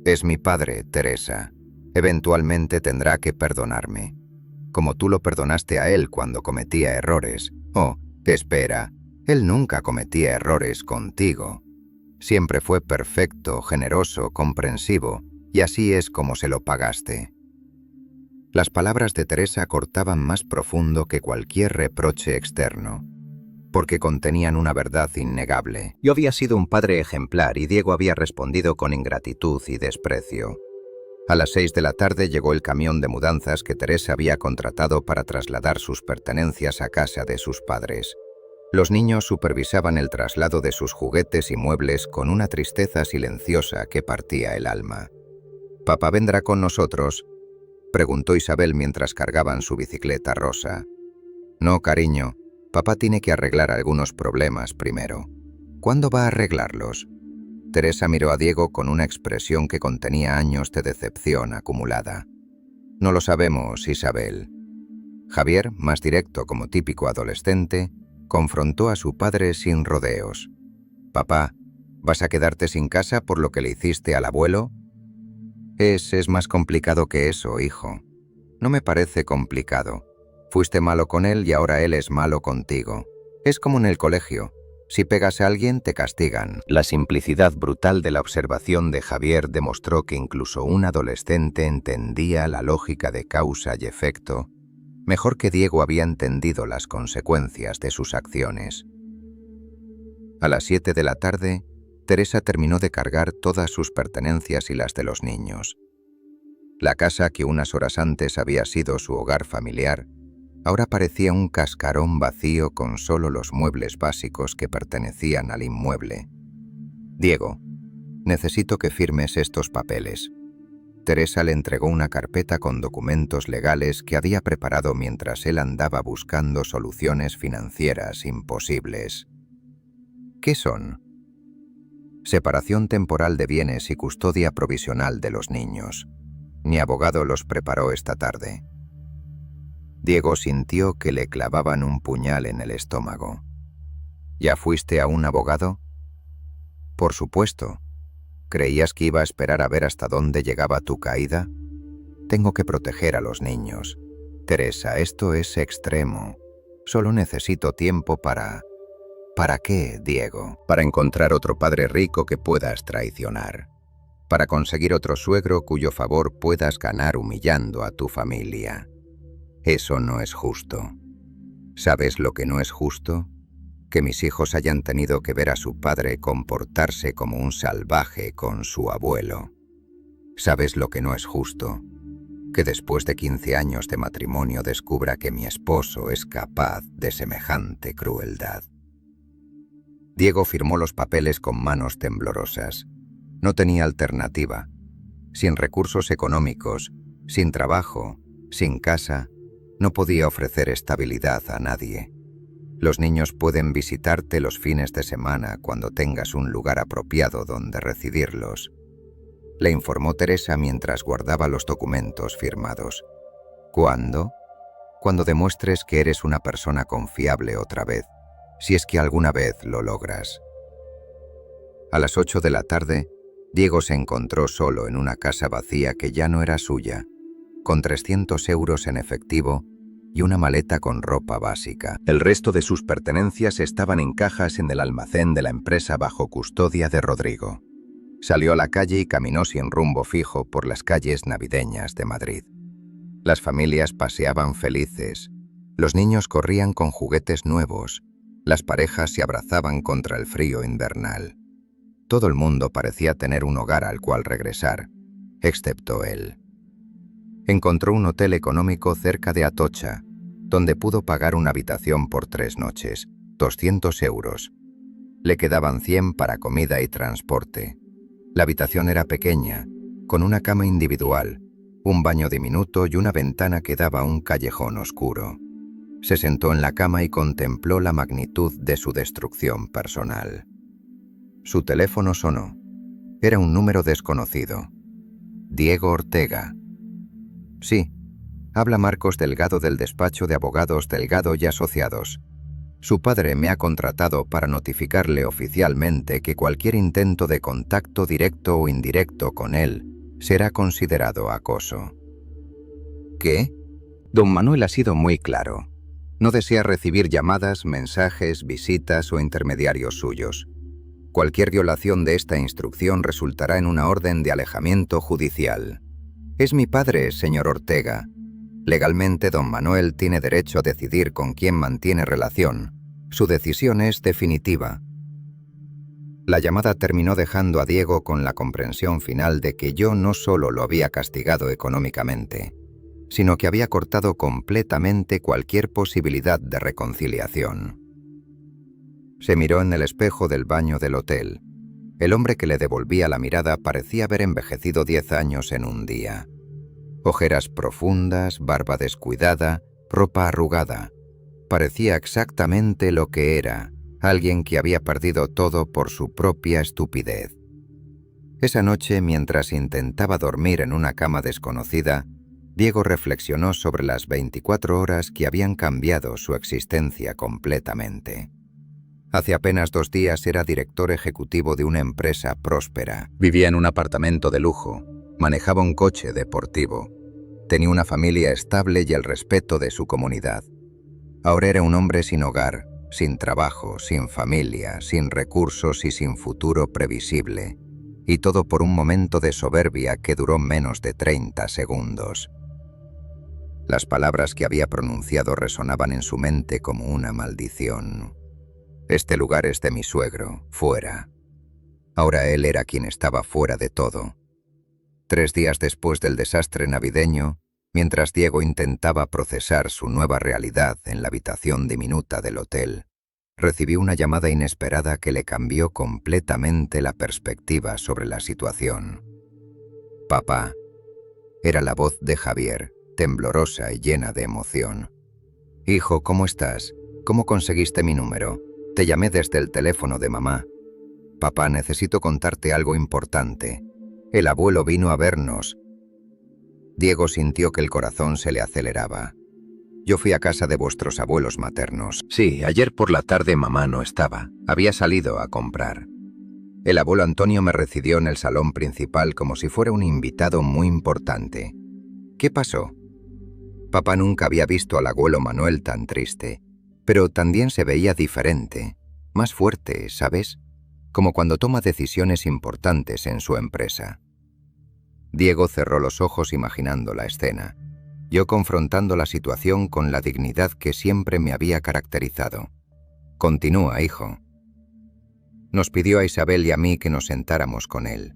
[SPEAKER 3] Es mi padre, Teresa. Eventualmente tendrá que perdonarme, como tú lo perdonaste a él cuando cometía errores. Oh, espera, él nunca cometía errores contigo. Siempre fue perfecto, generoso, comprensivo, y así es como se lo pagaste. Las palabras de Teresa cortaban más profundo que cualquier reproche externo, porque contenían una verdad innegable. Yo había sido un padre ejemplar y Diego había respondido con ingratitud y desprecio. A las 6 de la tarde llegó el camión de mudanzas que Teresa había contratado para trasladar sus pertenencias a casa de sus padres. Los niños supervisaban el traslado de sus juguetes y muebles con una tristeza silenciosa que partía el alma. ¿Papá vendrá con nosotros?, preguntó Isabel mientras cargaban su bicicleta rosa. No, cariño, papá tiene que arreglar algunos problemas primero. ¿Cuándo va a arreglarlos? Teresa miró a Diego con una expresión que contenía años de decepción acumulada. No lo sabemos, Isabel. Javier, más directo como típico adolescente, confrontó a su padre sin rodeos. «Papá, ¿vas a quedarte sin casa por lo que le hiciste al abuelo?» Es más complicado que eso, hijo. No me parece complicado. Fuiste malo con él y ahora él es malo contigo. Es como en el colegio. Si pegas a alguien, te castigan.
[SPEAKER 1] La simplicidad brutal de la observación de Javier demostró que incluso un adolescente entendía la lógica de causa y efecto. Mejor que Diego había entendido las consecuencias de sus acciones. A las 7 de la tarde, Teresa terminó de cargar todas sus pertenencias y las de los niños. La casa que unas horas antes había sido su hogar familiar, ahora parecía un cascarón vacío con solo los muebles básicos que pertenecían al inmueble. «Diego, necesito que firmes estos papeles». Teresa le entregó una carpeta con documentos legales que había preparado mientras él andaba buscando soluciones financieras imposibles. ¿Qué son? Separación temporal de bienes y custodia provisional de los niños. Mi abogado los preparó esta tarde. Diego sintió que le clavaban un puñal en el estómago. ¿Ya fuiste a un abogado? Por supuesto. ¿Creías que iba a esperar a ver hasta dónde llegaba tu caída? Tengo que proteger a los niños. Teresa, esto es extremo. Solo necesito tiempo para... ¿Para qué, Diego? Para encontrar otro padre rico que puedas traicionar. Para conseguir otro suegro cuyo favor puedas ganar humillando a tu familia. Eso no es justo. ¿Sabes lo que no es justo? Que mis hijos hayan tenido que ver a su padre comportarse como un salvaje con su abuelo. ¿Sabes lo que no es justo? Que después de 15 años de matrimonio descubra que mi esposo es capaz de semejante crueldad. Diego firmó los papeles con manos temblorosas. No tenía alternativa. Sin recursos económicos, sin trabajo, sin casa, no podía ofrecer estabilidad a nadie. Los niños pueden visitarte los fines de semana cuando tengas un lugar apropiado donde residirlos, le informó Teresa mientras guardaba los documentos firmados. ¿Cuándo? Cuando demuestres que eres una persona confiable otra vez, si es que alguna vez lo logras. A las 8 de la tarde, Diego se encontró solo en una casa vacía que ya no era suya, con 300 euros en efectivo y una maleta con ropa básica. El resto de sus pertenencias estaban en cajas en el almacén de la empresa bajo custodia de Rodrigo. Salió a la calle y caminó sin rumbo fijo por las calles navideñas de Madrid. Las familias paseaban felices, los niños corrían con juguetes nuevos, las parejas se abrazaban contra el frío invernal. Todo el mundo parecía tener un hogar al cual regresar, excepto él. Encontró un hotel económico cerca de Atocha, donde pudo pagar una habitación por 3 noches, 200 euros. Le quedaban 100 para comida y transporte. La habitación era pequeña, con una cama individual, un baño diminuto y una ventana que daba a un callejón oscuro. Se sentó en la cama y contempló la magnitud de su destrucción personal. Su teléfono sonó. Era un número desconocido. Diego Ortega. Sí, habla Marcos Delgado del despacho de abogados Delgado y Asociados. Su padre me ha contratado para notificarle oficialmente que cualquier intento de contacto directo o indirecto con él será considerado acoso. ¿Qué? Don Manuel ha sido muy claro. No desea recibir llamadas, mensajes, visitas o intermediarios suyos. Cualquier violación de esta instrucción resultará en una orden de alejamiento judicial. Es mi padre, señor Ortega. Legalmente, don Manuel tiene derecho a decidir con quién mantiene relación. Su decisión es definitiva. La llamada terminó dejando a Diego con la comprensión final de que yo no solo lo había castigado económicamente, sino que había cortado completamente cualquier posibilidad de reconciliación. Se miró en el espejo del baño del hotel. El hombre que le devolvía la mirada parecía haber envejecido 10 años en un día. Ojeras profundas, barba descuidada, ropa arrugada. Parecía exactamente lo que era, alguien que había perdido todo por su propia estupidez. Esa noche, mientras intentaba dormir en una cama desconocida,
[SPEAKER 3] Diego reflexionó sobre las 24 horas que habían cambiado su existencia completamente. Hace apenas 2 días era director ejecutivo de una empresa próspera. Vivía en un apartamento de lujo, manejaba un coche deportivo, tenía una familia estable y el respeto de su comunidad. Ahora era un hombre sin hogar, sin trabajo, sin familia, sin recursos y sin futuro previsible. Y todo por un momento de soberbia que duró menos de 30 segundos. Las palabras que había pronunciado resonaban en su mente como una maldición. Este lugar es de mi suegro, fuera. Ahora él era quien estaba fuera de todo. 3 días después del desastre navideño, mientras Diego intentaba procesar su nueva realidad en la habitación diminuta del hotel, recibió una llamada inesperada que le cambió completamente la perspectiva sobre la situación. «Papá». Era la voz de Javier, temblorosa y llena de emoción. «Hijo, ¿cómo estás? ¿Cómo conseguiste mi número? Te llamé desde el teléfono de mamá. Papá, necesito contarte algo importante. El abuelo vino a vernos». Diego sintió que el corazón se le aceleraba. «Yo fui a casa de vuestros abuelos maternos». «Sí, ayer por la tarde mamá no estaba. Había salido a comprar. El abuelo Antonio me recibió en el salón principal como si fuera un invitado muy importante». «¿Qué pasó?» Papá nunca había visto al abuelo Manuel tan triste, pero también se veía diferente, más fuerte, ¿sabes? Como cuando toma decisiones importantes en su empresa. Diego cerró los ojos imaginando la escena. Yo confrontando la situación con la dignidad que siempre me había caracterizado. «Continúa, hijo». Nos pidió a Isabel y a mí que nos sentáramos con él.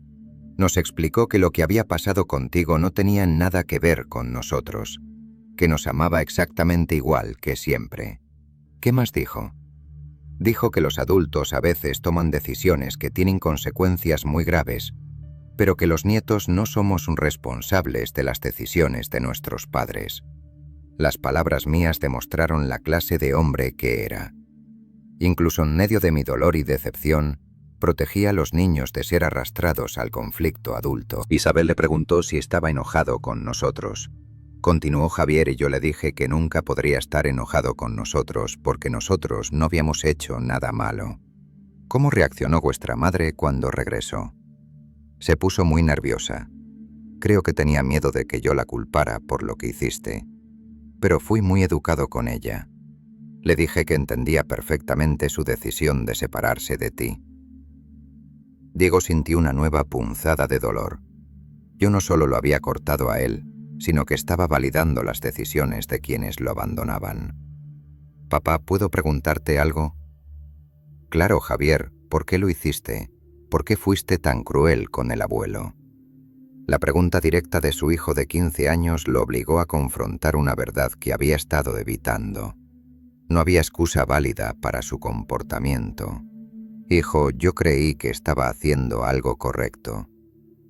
[SPEAKER 3] Nos explicó que lo que había pasado contigo no tenía nada que ver con nosotros, que nos amaba exactamente igual que siempre. ¿Qué más dijo? Dijo que los adultos a veces toman decisiones que tienen consecuencias muy graves, pero que los nietos no somos responsables de las decisiones de nuestros padres. Las palabras mías demostraron la clase de hombre que era. Incluso en medio de mi dolor y decepción, protegía a los niños de ser arrastrados al conflicto adulto. Isabel le preguntó si estaba enojado con nosotros. Continuó Javier y yo le dije que nunca podría estar enojado con nosotros porque nosotros no habíamos hecho nada malo. ¿Cómo reaccionó vuestra madre cuando regresó? Se puso muy nerviosa. Creo que tenía miedo de que yo la culpara por lo que hiciste. Pero fui muy educado con ella. Le dije que entendía perfectamente su decisión de separarse de ti. Diego sintió una nueva punzada de dolor. Yo no solo lo había cortado a él, sino que estaba validando las decisiones de quienes lo abandonaban. «Papá, ¿puedo preguntarte algo?» «Claro, Javier, ¿por qué lo hiciste? ¿Por qué fuiste tan cruel con el abuelo?» La pregunta directa de su hijo de 15 años lo obligó a confrontar una verdad que había estado evitando. No había excusa válida para su comportamiento. «Hijo, yo creí que estaba haciendo algo correcto.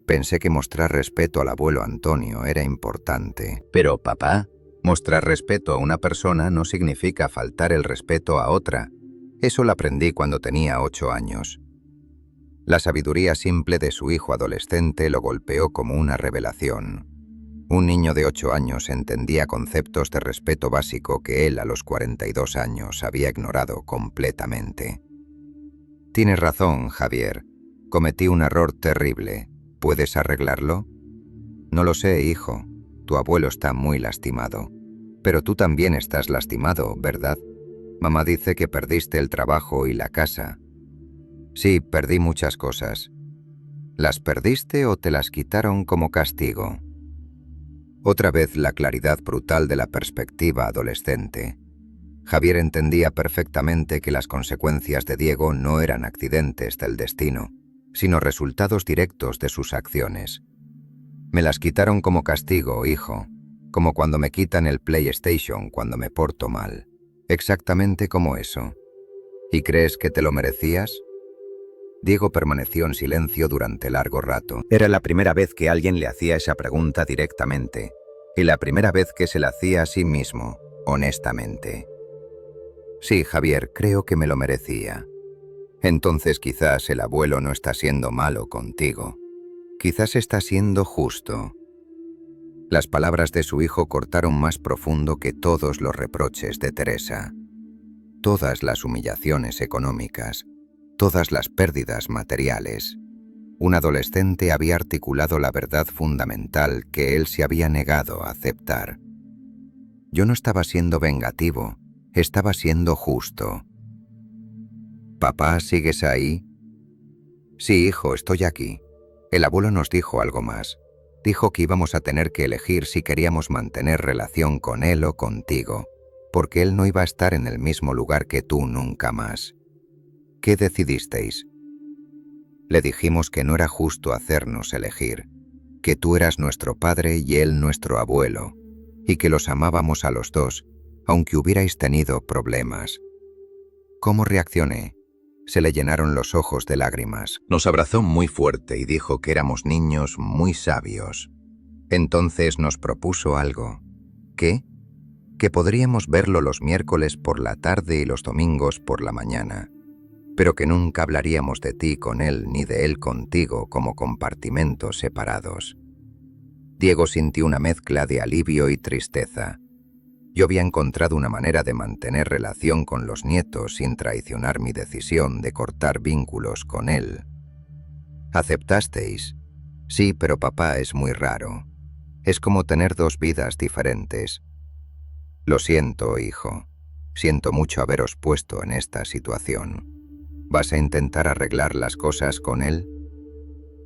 [SPEAKER 3] Pensé que mostrar respeto al abuelo Antonio era importante». «Pero, papá, mostrar respeto a una persona no significa faltar el respeto a otra. Eso lo aprendí cuando tenía 8 años». La sabiduría simple de su hijo adolescente lo golpeó como una revelación. Un niño de 8 años entendía conceptos de respeto básico que él a los 42 años había ignorado completamente. «Tienes razón, Javier. Cometí un error terrible. ¿Puedes arreglarlo?» «No lo sé, hijo. Tu abuelo está muy lastimado. Pero tú también estás lastimado, ¿verdad? Mamá dice que perdiste el trabajo y la casa». «Sí, perdí muchas cosas». «¿Las perdiste o te las quitaron como castigo?» Otra vez la claridad brutal de la perspectiva adolescente. Javier entendía perfectamente que las consecuencias de Diego no eran accidentes del destino, sino resultados directos de sus acciones. «Me las quitaron como castigo, hijo, como cuando me quitan el PlayStation cuando me porto mal. Exactamente como eso. ¿Y crees que te lo merecías?» Diego permaneció en silencio durante largo rato. Era la primera vez que alguien le hacía esa pregunta directamente, y la primera vez que se la hacía a sí mismo, honestamente. «Sí, Javier, creo que me lo merecía». «Entonces quizás el abuelo no está siendo malo contigo. Quizás está siendo justo». Las palabras de su hijo cortaron más profundo que todos los reproches de Teresa. Todas las humillaciones económicas, todas las pérdidas materiales. Un adolescente había articulado la verdad fundamental que él se había negado a aceptar. Yo no estaba siendo vengativo, estaba siendo justo. «¿Papá, sigues ahí?» «Sí, hijo, estoy aquí». El abuelo nos dijo algo más. Dijo que íbamos a tener que elegir si queríamos mantener relación con él o contigo, porque él no iba a estar en el mismo lugar que tú nunca más. ¿Qué decidisteis? Le dijimos que no era justo hacernos elegir, que tú eras nuestro padre y él nuestro abuelo, y que los amábamos a los dos, aunque hubierais tenido problemas. ¿Cómo reaccioné? Se le llenaron los ojos de lágrimas. Nos abrazó muy fuerte y dijo que éramos niños muy sabios. Entonces nos propuso algo. ¿Qué? Que podríamos verlo los miércoles por la tarde y los domingos por la mañana, pero que nunca hablaríamos de ti con él ni de él contigo como compartimentos separados. Diego sintió una mezcla de alivio y tristeza. Yo había encontrado una manera de mantener relación con los nietos sin traicionar mi decisión de cortar vínculos con él. ¿Aceptasteis? Sí, pero papá, es muy raro. Es como tener dos vidas diferentes. Lo siento, hijo. Siento mucho haberos puesto en esta situación. ¿Vas a intentar arreglar las cosas con él?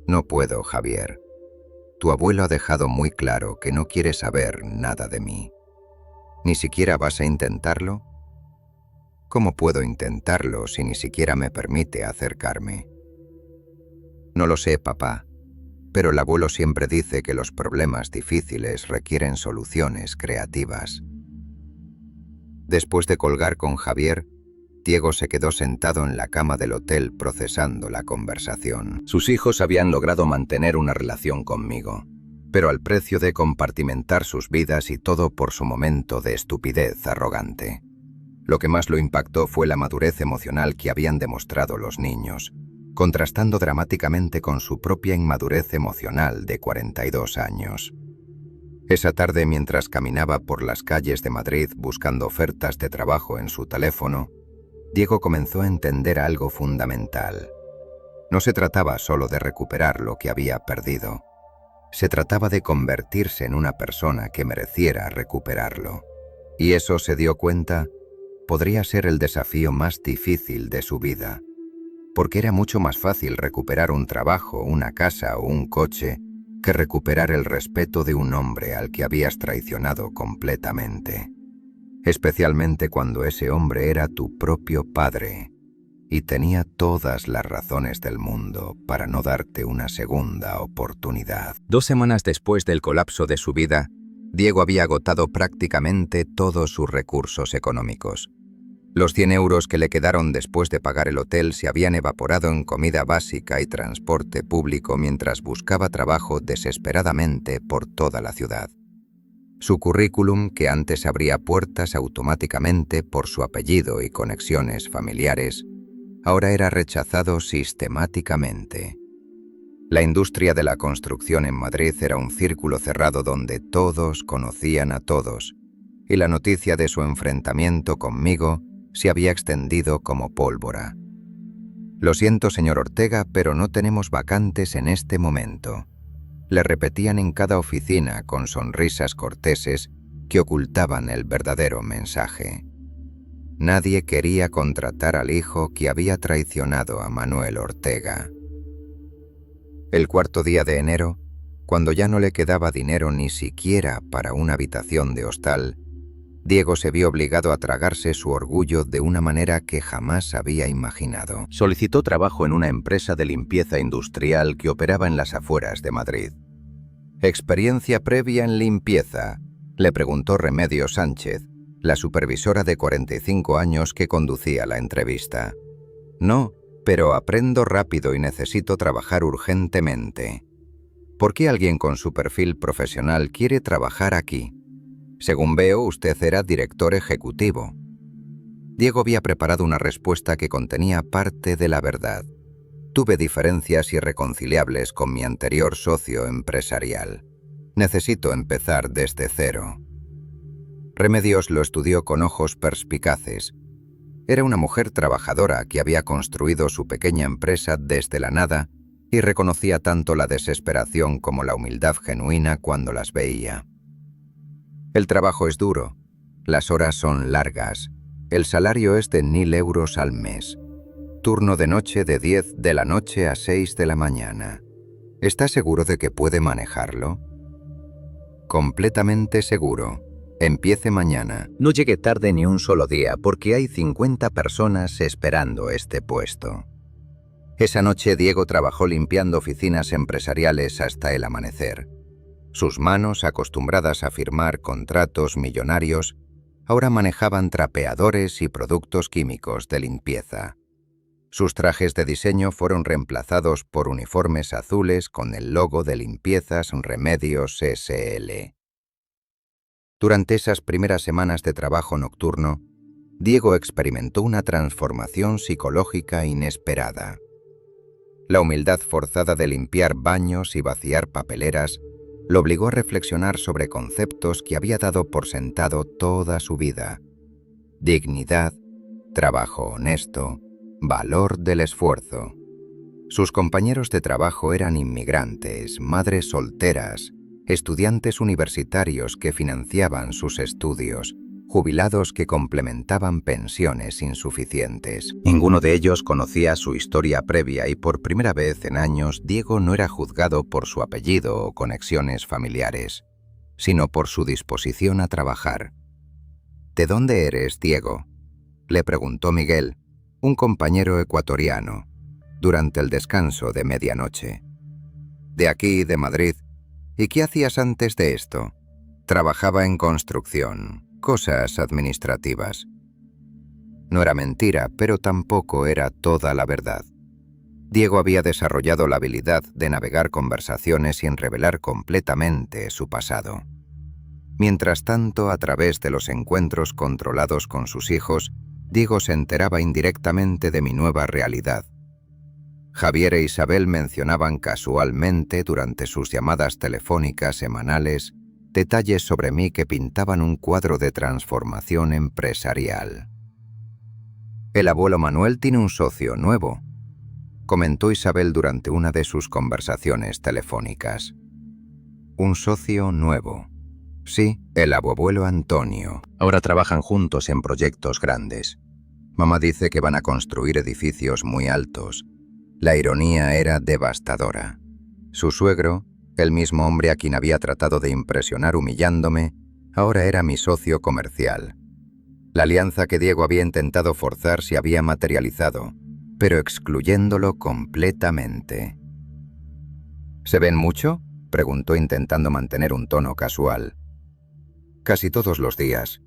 [SPEAKER 3] No puedo, Javier. Tu abuelo ha dejado muy claro que no quiere saber nada de mí. ¿Ni siquiera vas a intentarlo? ¿Cómo puedo intentarlo si ni siquiera me permite acercarme? No lo sé, papá, pero el abuelo siempre dice que los problemas difíciles requieren soluciones creativas. Después de colgar con Javier, Diego se quedó sentado en la cama del hotel procesando la conversación. Sus hijos habían logrado mantener una relación conmigo, pero al precio de compartimentar sus vidas y todo por su momento de estupidez arrogante. Lo que más lo impactó fue la madurez emocional que habían demostrado los niños, contrastando dramáticamente con su propia inmadurez emocional de 42 años. Esa tarde, mientras caminaba por las calles de Madrid buscando ofertas de trabajo en su teléfono, Diego comenzó a entender algo fundamental. No se trataba solo de recuperar lo que había perdido. Se trataba de convertirse en una persona que mereciera recuperarlo. Y eso, se dio cuenta, podría ser el desafío más difícil de su vida. Porque era mucho más fácil recuperar un trabajo, una casa o un coche que recuperar el respeto de un hombre al que habías traicionado completamente. Especialmente cuando ese hombre era tu propio padre y tenía todas las razones del mundo para no darte una segunda oportunidad. 2 semanas después del colapso de su vida, Diego había agotado prácticamente todos sus recursos económicos. Los 100 euros que le quedaron después de pagar el hotel se habían evaporado en comida básica y transporte público mientras buscaba trabajo desesperadamente por toda la ciudad. Su currículum, que antes abría puertas automáticamente por su apellido y conexiones familiares, ahora era rechazado sistemáticamente. La industria de la construcción en Madrid era un círculo cerrado donde todos conocían a todos, y la noticia de su enfrentamiento conmigo se había extendido como pólvora. «Lo siento, señor Ortega, pero no tenemos vacantes en este momento», le repetían en cada oficina con sonrisas corteses que ocultaban el verdadero mensaje. Nadie quería contratar al hijo que había traicionado a Manuel Ortega. El 4 día de enero, cuando ya no le quedaba dinero ni siquiera para una habitación de hostal, Diego se vio obligado a tragarse su orgullo de una manera que jamás había imaginado. Solicitó trabajo en una empresa de limpieza industrial que operaba en las afueras de Madrid. «¿Experiencia previa en limpieza?», le preguntó Remedios Sánchez, la supervisora de 45 años que conducía la entrevista. «No, pero aprendo rápido y necesito trabajar urgentemente». «¿Por qué alguien con su perfil profesional quiere trabajar aquí? Según veo, usted era director ejecutivo». Diego había preparado una respuesta que contenía parte de la verdad. Tuve diferencias irreconciliables con mi anterior socio empresarial. Necesito empezar desde cero. Remedios lo estudió con ojos perspicaces. Era una mujer trabajadora que había construido su pequeña empresa desde la nada y reconocía tanto la desesperación como la humildad genuina cuando las veía. El trabajo es duro, las horas son largas, el salario es de 1.000 euros al mes. Turno de noche de 10 de la noche a 6 de la mañana. ¿Está seguro de que puede manejarlo? Completamente seguro. Empiece mañana.
[SPEAKER 2] No llegue tarde ni un solo día porque hay 50 personas esperando este puesto.
[SPEAKER 3] Esa noche Diego trabajó limpiando oficinas empresariales hasta el amanecer. Sus manos, acostumbradas a firmar contratos millonarios, ahora manejaban trapeadores y productos químicos de limpieza. Sus trajes de diseño fueron reemplazados por uniformes azules con el logo de Limpiezas Remedios S.L. Durante esas primeras semanas de trabajo nocturno, Diego experimentó una transformación psicológica inesperada. La humildad forzada de limpiar baños y vaciar papeleras lo obligó a reflexionar sobre conceptos que había dado por sentado toda su vida: dignidad, trabajo honesto, valor del esfuerzo. Sus compañeros de trabajo eran inmigrantes, madres solteras, estudiantes universitarios que financiaban sus estudios, jubilados que complementaban pensiones insuficientes. Ninguno de ellos conocía su historia previa y por primera vez en años Diego no era juzgado por su apellido o conexiones familiares, sino por su disposición a trabajar. ¿De dónde eres, Diego?, le preguntó Miguel, un compañero ecuatoriano, durante el descanso de medianoche. De aquí, de Madrid. ¿Y qué hacías antes de esto? Trabajaba en construcción, cosas administrativas. No era mentira, pero tampoco era toda la verdad. Diego había desarrollado la habilidad de navegar conversaciones sin revelar completamente su pasado. Mientras tanto, a través de los encuentros controlados con sus hijos, Diego se enteraba indirectamente de mi nueva realidad. Javier e Isabel mencionaban casualmente durante sus llamadas telefónicas semanales detalles sobre mí que pintaban un cuadro de transformación empresarial. «El abuelo Manuel tiene un socio nuevo», comentó Isabel durante una de sus conversaciones telefónicas. «Un socio nuevo». Sí, el abuelo Antonio. Ahora trabajan juntos en proyectos grandes. Mamá dice que van a construir edificios muy altos. La ironía era devastadora. Su suegro, el mismo hombre a quien había tratado de impresionar humillándome, ahora era mi socio comercial. La alianza que Diego había intentado forzar se había materializado, pero excluyéndolo completamente. ¿Se ven mucho?, preguntó intentando mantener un tono casual. Casi todos los días.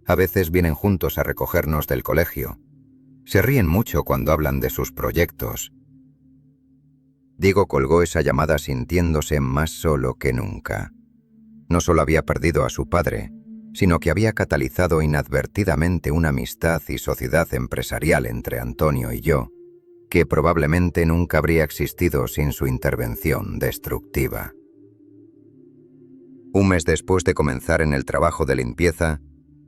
[SPEAKER 3] A veces vienen juntos a recogernos del colegio. Se ríen mucho cuando hablan de sus proyectos. Diego colgó esa llamada sintiéndose más solo que nunca. No solo había perdido a su padre, sino que había catalizado inadvertidamente una amistad y sociedad empresarial entre Antonio y yo, que probablemente nunca habría existido sin su intervención destructiva. Un mes después de comenzar en el trabajo de limpieza,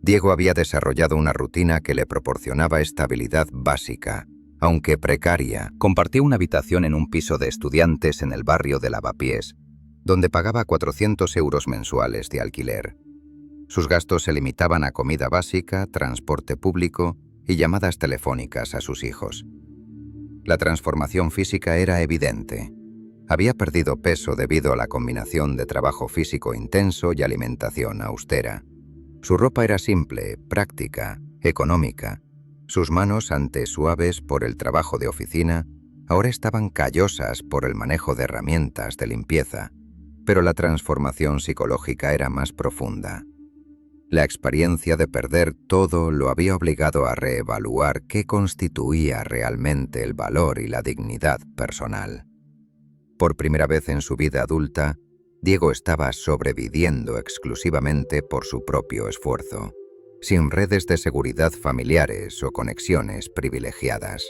[SPEAKER 3] Diego había desarrollado una rutina que le proporcionaba estabilidad básica, aunque precaria. Compartía una habitación en un piso de estudiantes en el barrio de Lavapiés, donde pagaba 400 euros mensuales de alquiler. Sus gastos se limitaban a comida básica, transporte público y llamadas telefónicas a sus hijos. La transformación física era evidente. Había perdido peso debido a la combinación de trabajo físico intenso y alimentación austera. Su ropa era simple, práctica, económica. Sus manos, antes suaves por el trabajo de oficina, ahora estaban callosas por el manejo de herramientas de limpieza, pero la transformación psicológica era más profunda. La experiencia de perder todo lo había obligado a reevaluar qué constituía realmente el valor y la dignidad personal. Por primera vez en su vida adulta, Diego estaba sobreviviendo exclusivamente por su propio esfuerzo, sin redes de seguridad familiares o conexiones privilegiadas.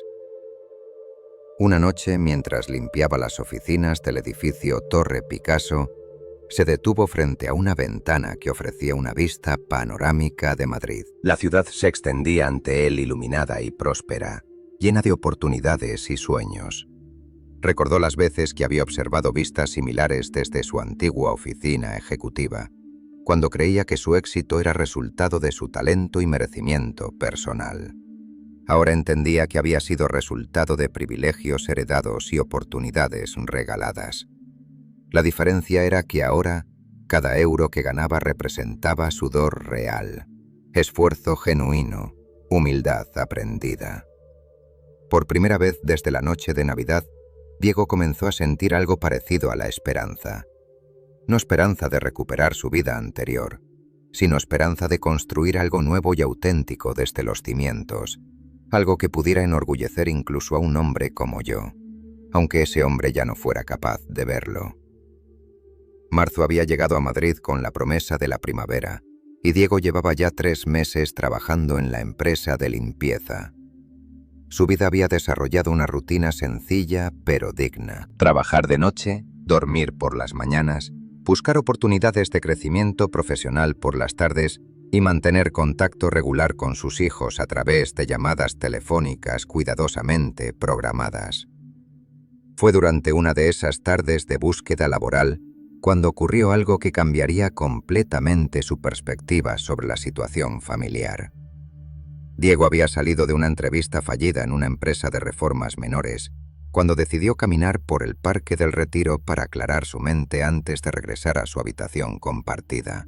[SPEAKER 3] Una noche, mientras limpiaba las oficinas del edificio Torre Picasso, Se detuvo frente a una ventana que ofrecía una vista panorámica de Madrid.
[SPEAKER 2] La ciudad se extendía ante él iluminada y próspera, llena de oportunidades y sueños.
[SPEAKER 3] Recordó las veces que había observado vistas similares desde su antigua oficina ejecutiva, cuando creía que su éxito era resultado de su talento y merecimiento personal. Ahora entendía que había sido resultado de privilegios heredados y oportunidades regaladas. La diferencia era que ahora, cada euro que ganaba representaba sudor real, esfuerzo genuino, humildad aprendida. Por primera vez desde la noche de Navidad, Diego comenzó a sentir algo parecido a la esperanza. No esperanza de recuperar su vida anterior, sino esperanza de construir algo nuevo y auténtico desde los cimientos, algo que pudiera enorgullecer incluso a un hombre como yo, aunque ese hombre ya no fuera capaz de verlo. Marzo había llegado a Madrid con la promesa de la primavera, y Diego llevaba ya 3 meses trabajando en la empresa de limpieza. Su vida había desarrollado una rutina sencilla pero digna.
[SPEAKER 2] Trabajar de noche, dormir por las mañanas, buscar oportunidades de crecimiento profesional por las tardes y mantener contacto regular con sus hijos a través de llamadas telefónicas cuidadosamente programadas. Fue durante una de esas tardes de búsqueda laboral cuando ocurrió algo que cambiaría completamente su perspectiva sobre la situación familiar. Diego había salido de una entrevista fallida en una empresa de reformas menores, cuando decidió caminar por el Parque del Retiro para aclarar su mente antes de regresar a su habitación compartida.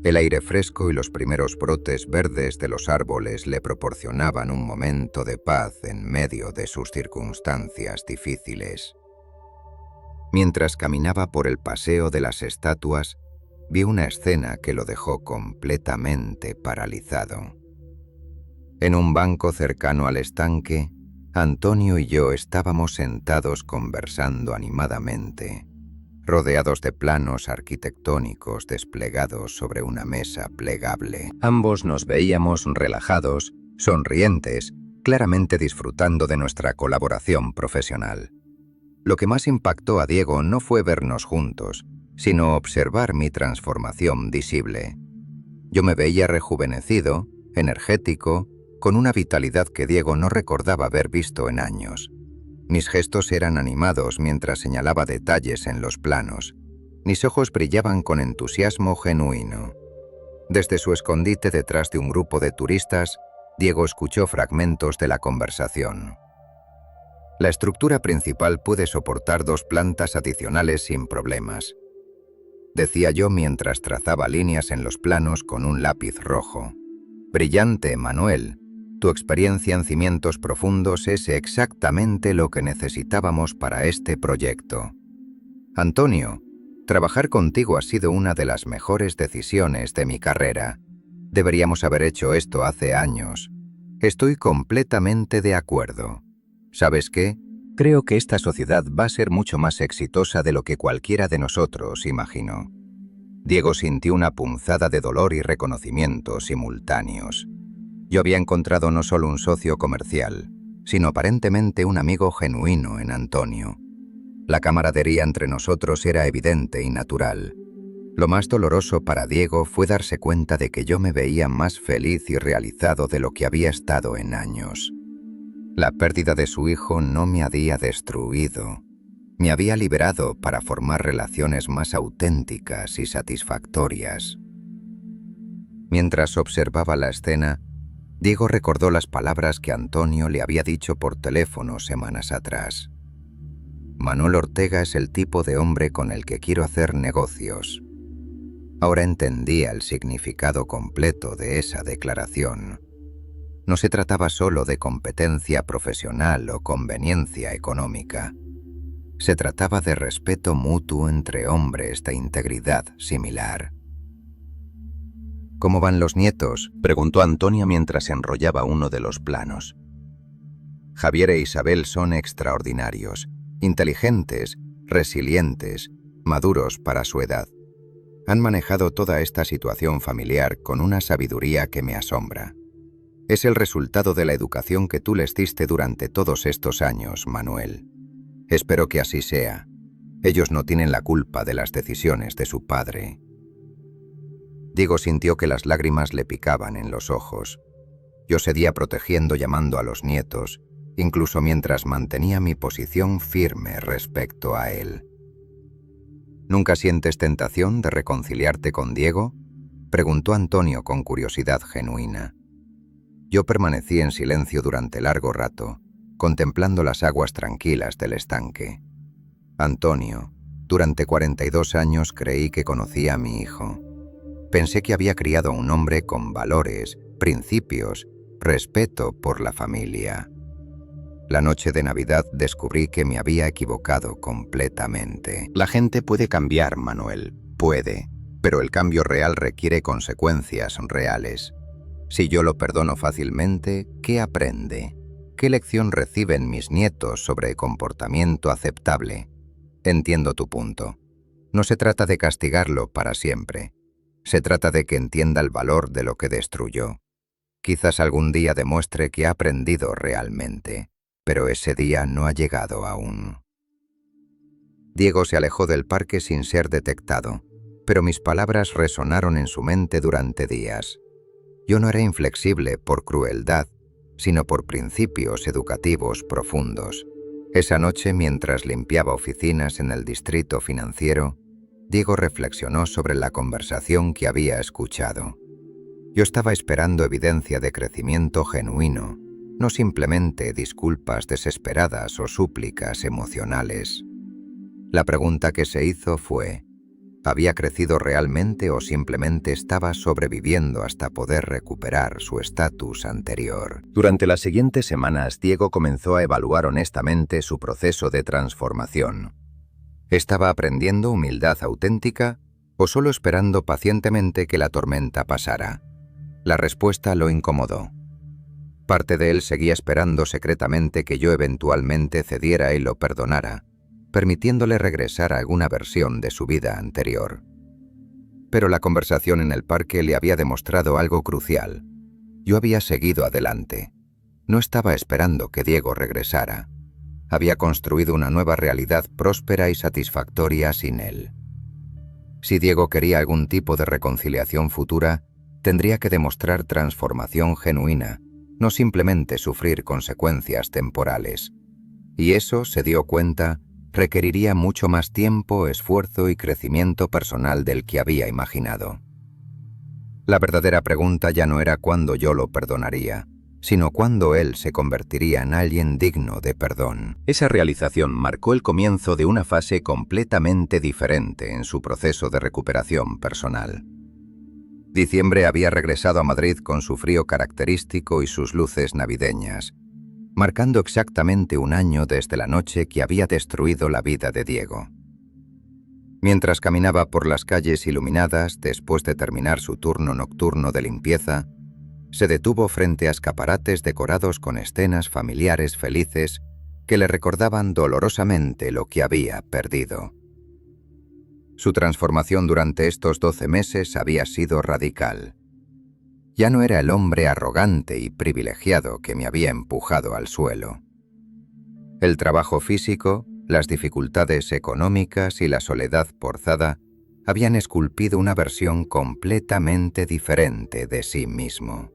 [SPEAKER 2] El aire fresco y los primeros brotes verdes de los árboles le proporcionaban un momento de paz en medio de sus circunstancias difíciles. Mientras caminaba por el Paseo de las Estatuas, vio una escena que lo dejó completamente paralizado. En un banco cercano al estanque, Antonio y yo estábamos sentados conversando animadamente, rodeados de planos arquitectónicos desplegados sobre una mesa plegable. Ambos nos veíamos relajados, sonrientes, claramente disfrutando de nuestra colaboración profesional.
[SPEAKER 3] Lo que más impactó a Diego no fue vernos juntos, sino observar mi transformación visible. Yo me veía rejuvenecido, energético, con una vitalidad que Diego no recordaba haber visto en años. Mis gestos eran animados mientras señalaba detalles en los planos. Mis ojos brillaban con entusiasmo genuino. Desde su escondite detrás de un grupo de turistas, Diego escuchó fragmentos de la conversación. La estructura principal puede soportar 2 plantas adicionales sin problemas, decía yo mientras trazaba líneas en los planos con un lápiz rojo. Brillante, Manuel. Tu experiencia en cimientos profundos es exactamente lo que necesitábamos para este proyecto. Antonio, trabajar contigo ha sido una de las mejores decisiones de mi carrera. Deberíamos haber hecho esto hace años. Estoy completamente de acuerdo. ¿Sabes qué?
[SPEAKER 2] Creo que esta sociedad va a ser mucho más exitosa de lo que cualquiera de nosotros imaginó.
[SPEAKER 3] Diego sintió una punzada de dolor y reconocimiento simultáneos. Yo había encontrado no solo un socio comercial, sino aparentemente un amigo genuino en Antonio. La camaradería entre nosotros era evidente y natural. Lo más doloroso para Diego fue darse cuenta de que yo me veía más feliz y realizado de lo que había estado en años. La pérdida de su hijo no me había destruido. Me había liberado para formar relaciones más auténticas y satisfactorias. Mientras observaba la escena, Diego recordó las palabras que Antonio le había dicho por teléfono semanas atrás. Manuel Ortega es el tipo de hombre con el que quiero hacer negocios. Ahora entendía el significado completo de esa declaración. No se trataba solo de competencia profesional o conveniencia económica. Se trataba de respeto mutuo entre hombres de integridad similar. ¿Cómo van los nietos?,
[SPEAKER 2] preguntó Antonia mientras enrollaba uno de los planos.
[SPEAKER 3] Javier e Isabel son extraordinarios, inteligentes, resilientes, maduros para su edad. Han manejado toda esta situación familiar con una sabiduría que me asombra. Es el resultado de la educación que tú les diste durante todos estos años, Manuel. Espero que así sea. Ellos no tienen la culpa de las decisiones de su padre. Diego sintió que las lágrimas le picaban en los ojos. Yo seguía protegiendo, llamando a los nietos, incluso mientras mantenía mi posición firme respecto a él. ¿Nunca sientes tentación de reconciliarte con Diego?, preguntó Antonio con curiosidad genuina. Yo permanecí en silencio durante largo rato, contemplando las aguas tranquilas del estanque. Antonio, durante 42 años creí que conocía a mi hijo. Pensé que había criado a un hombre con valores, principios, respeto por la familia. La noche de Navidad descubrí que me había equivocado completamente. La gente puede cambiar, Manuel, puede, pero el cambio real requiere consecuencias reales. Si yo lo perdono fácilmente, ¿qué aprende? ¿Qué lección reciben mis nietos sobre comportamiento aceptable? Entiendo tu punto. No se trata de castigarlo para siempre. Se trata de que entienda el valor de lo que destruyó. Quizás algún día demuestre que ha aprendido realmente, pero ese día no ha llegado aún. Diego se alejó del parque sin ser detectado, pero mis palabras resonaron en su mente durante días. Yo no era inflexible por crueldad, sino por principios educativos profundos. Esa noche, mientras limpiaba oficinas en el distrito financiero, Diego reflexionó sobre la conversación que había escuchado. Yo estaba esperando evidencia de crecimiento genuino, no simplemente disculpas desesperadas o súplicas emocionales. La pregunta que se hizo fue: ¿había crecido realmente o simplemente estaba sobreviviendo hasta poder recuperar su estatus anterior?
[SPEAKER 2] Durante las siguientes semanas, Diego comenzó a evaluar honestamente su proceso de transformación. ¿Estaba aprendiendo humildad auténtica o solo esperando pacientemente que la tormenta pasara? La respuesta lo incomodó. Parte de él seguía esperando secretamente que yo eventualmente cediera y lo perdonara, permitiéndole regresar a alguna versión de su vida anterior. Pero la conversación en el parque le había demostrado algo crucial. Yo había seguido adelante. No estaba esperando que Diego regresara. Había construido una nueva realidad próspera y satisfactoria sin él. Si Diego quería algún tipo de reconciliación futura, tendría que demostrar transformación genuina, no simplemente sufrir consecuencias temporales. Y eso, se dio cuenta, requeriría mucho más tiempo, esfuerzo y crecimiento personal del que había imaginado. La verdadera pregunta ya no era cuándo yo lo perdonaría, sino cuándo él se convertiría en alguien digno de perdón. Esa realización marcó el comienzo de una fase completamente diferente en su proceso de recuperación personal. Diciembre había regresado a Madrid con su frío característico y sus luces navideñas, marcando exactamente un año desde la noche que había destruido la vida de Diego. Mientras caminaba por las calles iluminadas después de terminar su turno nocturno de limpieza, se detuvo frente a escaparates decorados con escenas familiares felices que le recordaban dolorosamente lo que había perdido. Su transformación durante estos 12 meses había sido radical. Ya no era el hombre arrogante y privilegiado que me había empujado al suelo. El trabajo físico, las dificultades económicas y la soledad forzada habían esculpido una versión completamente diferente de sí mismo.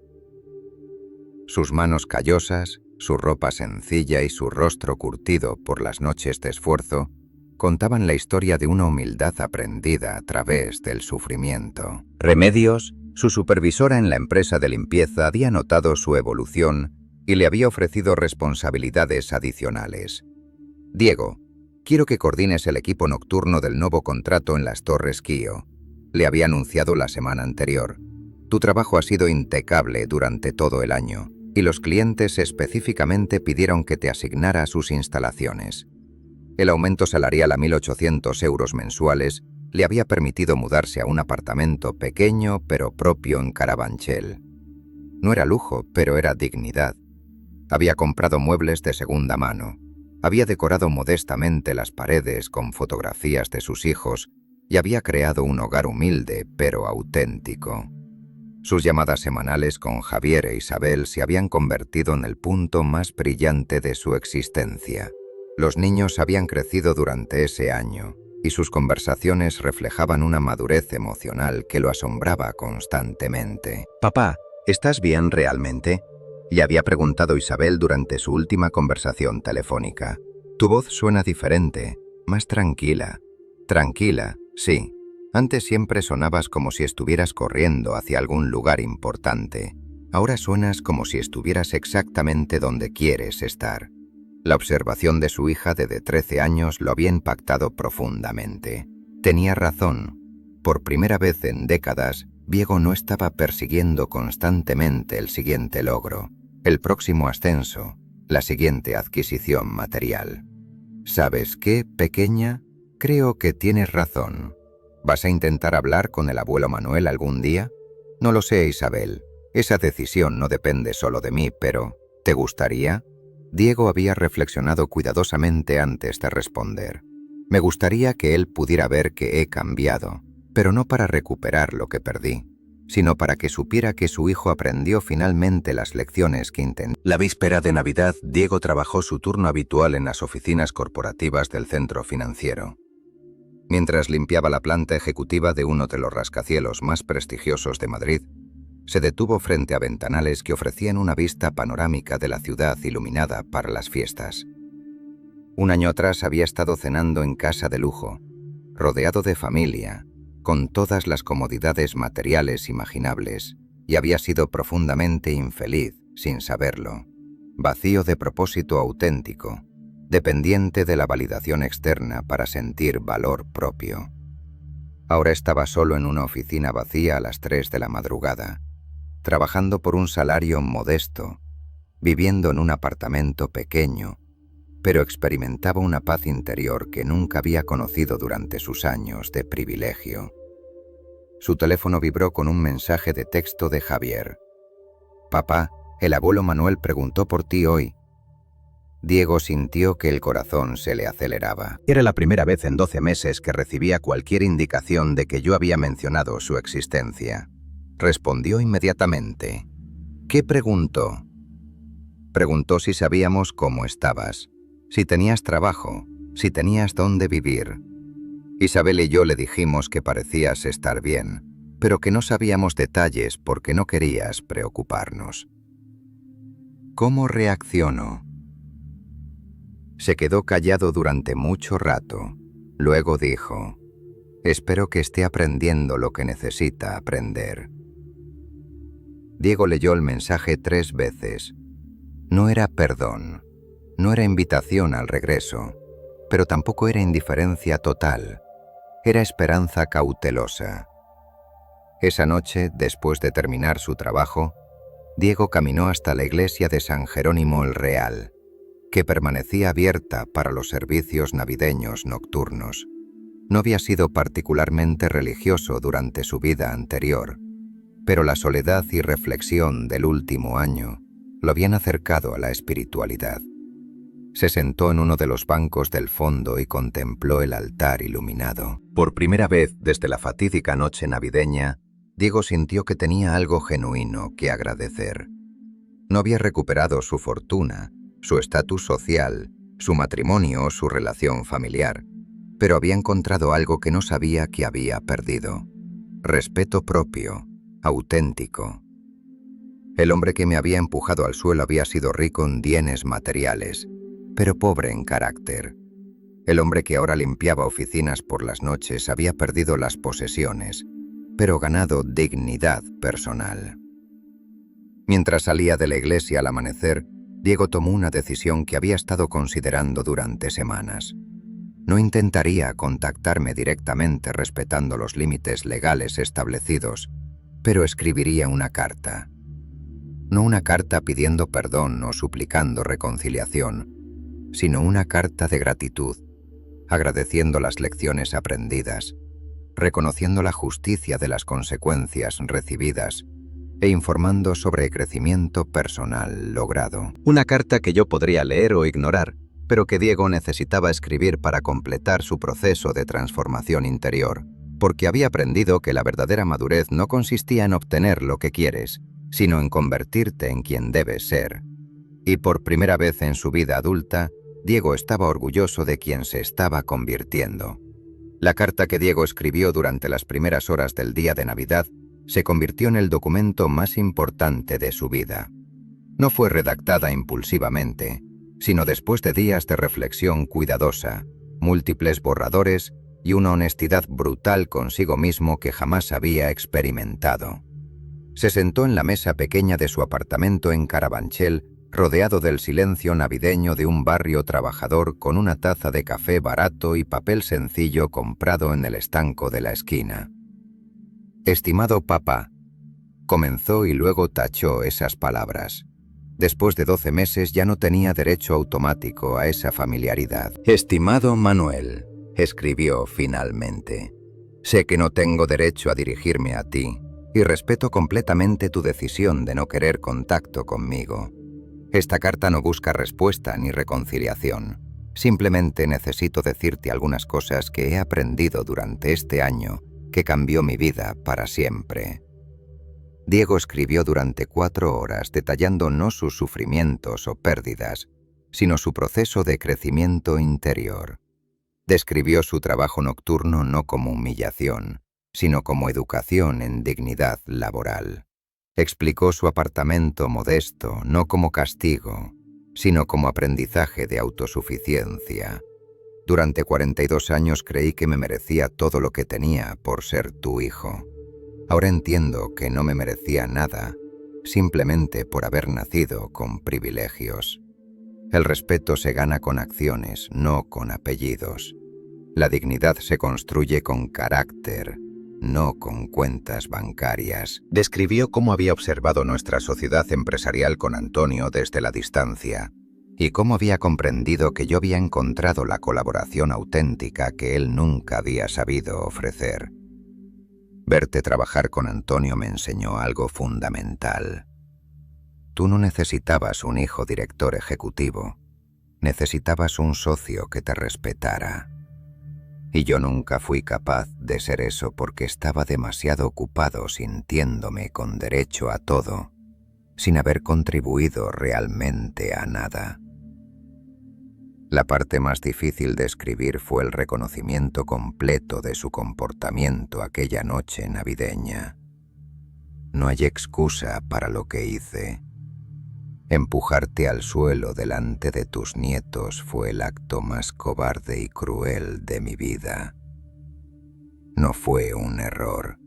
[SPEAKER 2] Sus manos callosas, su ropa sencilla y su rostro curtido por las noches de esfuerzo contaban la historia de una humildad aprendida a través del sufrimiento. Remedios, su supervisora en la empresa de limpieza, había notado su evolución y le había ofrecido responsabilidades adicionales. Diego, quiero que coordines el equipo nocturno del nuevo contrato en las Torres Kio, le había anunciado la semana anterior. Tu trabajo ha sido impecable durante todo el año, y los clientes específicamente pidieron que te asignara a sus instalaciones. El aumento salarial a 1.800 euros mensuales le había permitido mudarse a un apartamento pequeño pero propio en Carabanchel. No era lujo, pero era dignidad. Había comprado muebles de segunda mano, había decorado modestamente las paredes con fotografías de sus hijos y había creado un hogar humilde pero auténtico. Sus llamadas semanales con Javier e Isabel se habían convertido en el punto más brillante de su existencia.
[SPEAKER 3] Los niños habían crecido durante ese año y sus conversaciones reflejaban una madurez emocional que lo asombraba constantemente.
[SPEAKER 2] Papá, ¿estás bien realmente?, le había preguntado Isabel durante su última conversación telefónica. Tu voz suena diferente, más tranquila. Tranquila, sí. Antes siempre sonabas como si estuvieras corriendo hacia algún lugar importante. Ahora suenas como si estuvieras exactamente donde quieres estar. La observación de su hija de 13 años lo había impactado profundamente. Tenía razón. Por primera vez en décadas, Diego no estaba persiguiendo constantemente el siguiente logro, el próximo ascenso, la siguiente adquisición material. ¿Sabes qué, pequeña? Creo que tienes razón. ¿Vas a intentar hablar con el abuelo Manuel algún día? No lo sé, Isabel. Esa decisión no depende solo de mí, pero ¿te gustaría? Diego había reflexionado cuidadosamente antes de responder. Me gustaría que él pudiera ver que he cambiado, pero no para recuperar lo que perdí, sino para que supiera que su hijo aprendió finalmente las lecciones que intentó. La víspera de Navidad, Diego trabajó su turno habitual en las oficinas corporativas del centro financiero. Mientras limpiaba la planta ejecutiva de uno de los rascacielos más prestigiosos de Madrid, se detuvo frente a ventanales que ofrecían una vista panorámica de la ciudad iluminada para las fiestas. Un año atrás había estado cenando en casa de lujo, rodeado de familia, con todas las comodidades materiales imaginables, y había sido profundamente infeliz sin saberlo, vacío de propósito auténtico, dependiente de la validación externa para sentir valor propio. Ahora estaba solo en una oficina vacía a las 3 de la madrugada, trabajando por un salario modesto, viviendo en un apartamento pequeño, pero experimentaba una paz interior que nunca había conocido durante sus años de privilegio. Su teléfono vibró con un mensaje de texto de Javier. «Papá, el abuelo Manuel preguntó por ti hoy». Diego sintió que el corazón se le aceleraba. Era la primera vez en 12 meses que recibía cualquier indicación de que yo había mencionado su existencia. Respondió inmediatamente. ¿Qué preguntó? Preguntó si sabíamos cómo estabas, si tenías trabajo, si tenías dónde vivir. Isabel y yo le dijimos que parecías estar bien, pero que no sabíamos detalles porque no querías preocuparnos. ¿Cómo reaccionó? Se quedó callado durante mucho rato. Luego dijo, «Espero que esté aprendiendo lo que necesita aprender». Diego leyó el mensaje 3 veces. No era perdón, no era invitación al regreso, pero tampoco era indiferencia total. Era esperanza cautelosa. Esa noche, después de terminar su trabajo, Diego caminó hasta la iglesia de San Jerónimo el Real, que permanecía abierta para los servicios navideños nocturnos. No había sido particularmente religioso durante su vida anterior, pero la soledad y reflexión del último año lo habían acercado a la espiritualidad. Se sentó en uno de los bancos del fondo y contempló el altar iluminado. Por primera vez desde la fatídica noche navideña, Diego sintió que tenía algo genuino que agradecer. No había recuperado su fortuna, su estatus social, su matrimonio o su relación familiar, pero había encontrado algo que no sabía que había perdido. Respeto propio, auténtico. El hombre que me había empujado al suelo había sido rico en bienes materiales, pero pobre en carácter. El hombre que ahora limpiaba oficinas por las noches había perdido las posesiones, pero ganado dignidad personal. Mientras salía de la iglesia al amanecer, Diego tomó una decisión que había estado considerando durante semanas. No intentaría contactarme directamente respetando los límites legales establecidos, pero escribiría una carta. No una carta pidiendo perdón o suplicando reconciliación, sino una carta de gratitud, agradeciendo las lecciones aprendidas, reconociendo la justicia de las consecuencias recibidas e informando sobre el crecimiento personal logrado. Una carta que yo podría leer o ignorar, pero que Diego necesitaba escribir para completar su proceso de transformación interior, porque había aprendido que la verdadera madurez no consistía en obtener lo que quieres, sino en convertirte en quien debes ser. Y por primera vez en su vida adulta,
[SPEAKER 3] Diego estaba orgulloso de quien se estaba convirtiendo. La carta que Diego escribió durante las primeras horas del día de Navidad se convirtió en el documento más importante de su vida. No fue redactada impulsivamente, sino después de días de reflexión cuidadosa, múltiples borradores y una honestidad brutal consigo mismo que jamás había experimentado. Se sentó en la mesa pequeña de su apartamento en Carabanchel, rodeado del silencio navideño de un barrio trabajador con una taza de café barato y papel sencillo comprado en el estanco de la esquina. «Estimado papá», comenzó y luego tachó esas palabras. Después de 12 meses ya no tenía derecho automático a esa familiaridad. «Estimado Manuel», escribió finalmente, «sé que no tengo derecho a dirigirme a ti y respeto completamente tu decisión de no querer contacto conmigo. Esta carta no busca respuesta ni reconciliación. Simplemente necesito decirte algunas cosas que he aprendido durante este año que cambió mi vida para siempre». Diego escribió durante 4 horas detallando no sus sufrimientos o pérdidas, sino su proceso de crecimiento interior. Describió su trabajo nocturno no como humillación, sino como educación en dignidad laboral. Explicó su apartamento modesto no como castigo, sino como aprendizaje de autosuficiencia. Durante 42 años creí que me merecía todo lo que tenía por ser tu hijo. Ahora entiendo que no me merecía nada, simplemente por haber nacido con privilegios. El respeto se gana con acciones, no con apellidos. La dignidad se construye con carácter, no con cuentas bancarias. Describió cómo había observado nuestra sociedad empresarial con Antonio desde la distancia y cómo había comprendido que yo había encontrado la colaboración auténtica que él nunca había sabido ofrecer. Verte trabajar con Antonio me enseñó algo fundamental. Tú no necesitabas un hijo director ejecutivo, necesitabas un socio que te respetara. Y yo nunca fui capaz de ser eso porque estaba demasiado ocupado sintiéndome con derecho a todo, sin haber contribuido realmente a nada. La parte más difícil de escribir fue el reconocimiento completo de su comportamiento aquella noche navideña. No hay excusa para lo que hice. Empujarte al suelo delante de tus nietos fue el acto más cobarde y cruel de mi vida. No fue un error.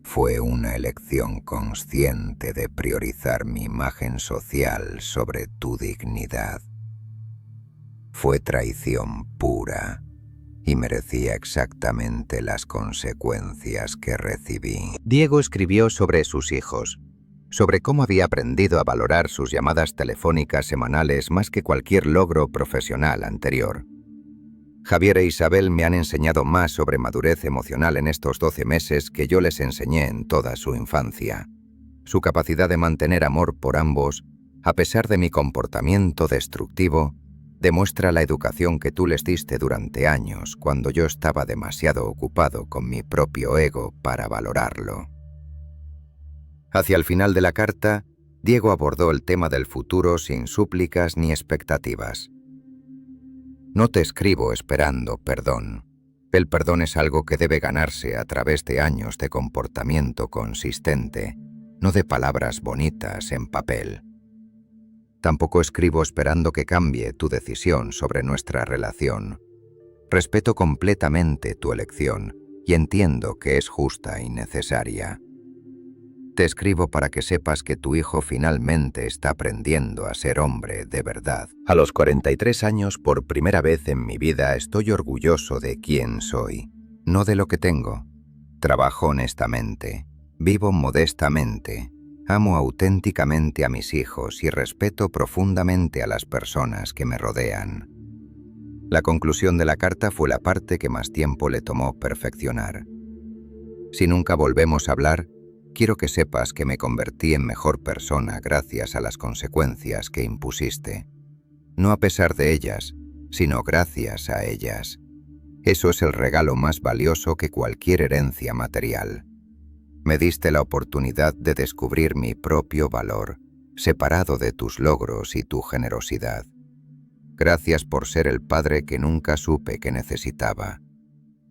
[SPEAKER 3] Fue una elección consciente de priorizar mi imagen social sobre tu dignidad. Fue traición pura y merecía exactamente las consecuencias que recibí. Diego escribió sobre sus hijos, sobre cómo había aprendido a valorar sus llamadas telefónicas semanales más que cualquier logro profesional anterior. Javier e Isabel me han enseñado más sobre madurez emocional en estos 12 meses que yo les enseñé en toda su infancia. Su capacidad de mantener amor por ambos, a pesar de mi comportamiento destructivo, demuestra la educación que tú les diste durante años cuando yo estaba demasiado ocupado con mi propio ego para valorarlo. Hacia el final de la carta, Diego abordó el tema del futuro sin súplicas ni expectativas. No te escribo esperando perdón. El perdón es algo que debe ganarse a través de años de comportamiento consistente, no de palabras bonitas en papel. Tampoco escribo esperando que cambie tu decisión sobre nuestra relación. Respeto completamente tu elección y entiendo que es justa y necesaria. Te escribo para que sepas que tu hijo finalmente está aprendiendo a ser hombre de verdad. A los 43 años, por primera vez en mi vida, estoy orgulloso de quién soy, no de lo que tengo. Trabajo honestamente, vivo modestamente, amo auténticamente a mis hijos y respeto profundamente a las personas que me rodean. La conclusión de la carta fue la parte que más tiempo le tomó perfeccionar. Si nunca volvemos a hablar, quiero que sepas que me convertí en mejor persona gracias a las consecuencias que impusiste. No a pesar de ellas, sino gracias a ellas. Eso es el regalo más valioso que cualquier herencia material. Me diste la oportunidad de descubrir mi propio valor, separado de tus logros y tu generosidad. Gracias por ser el padre que nunca supe que necesitaba.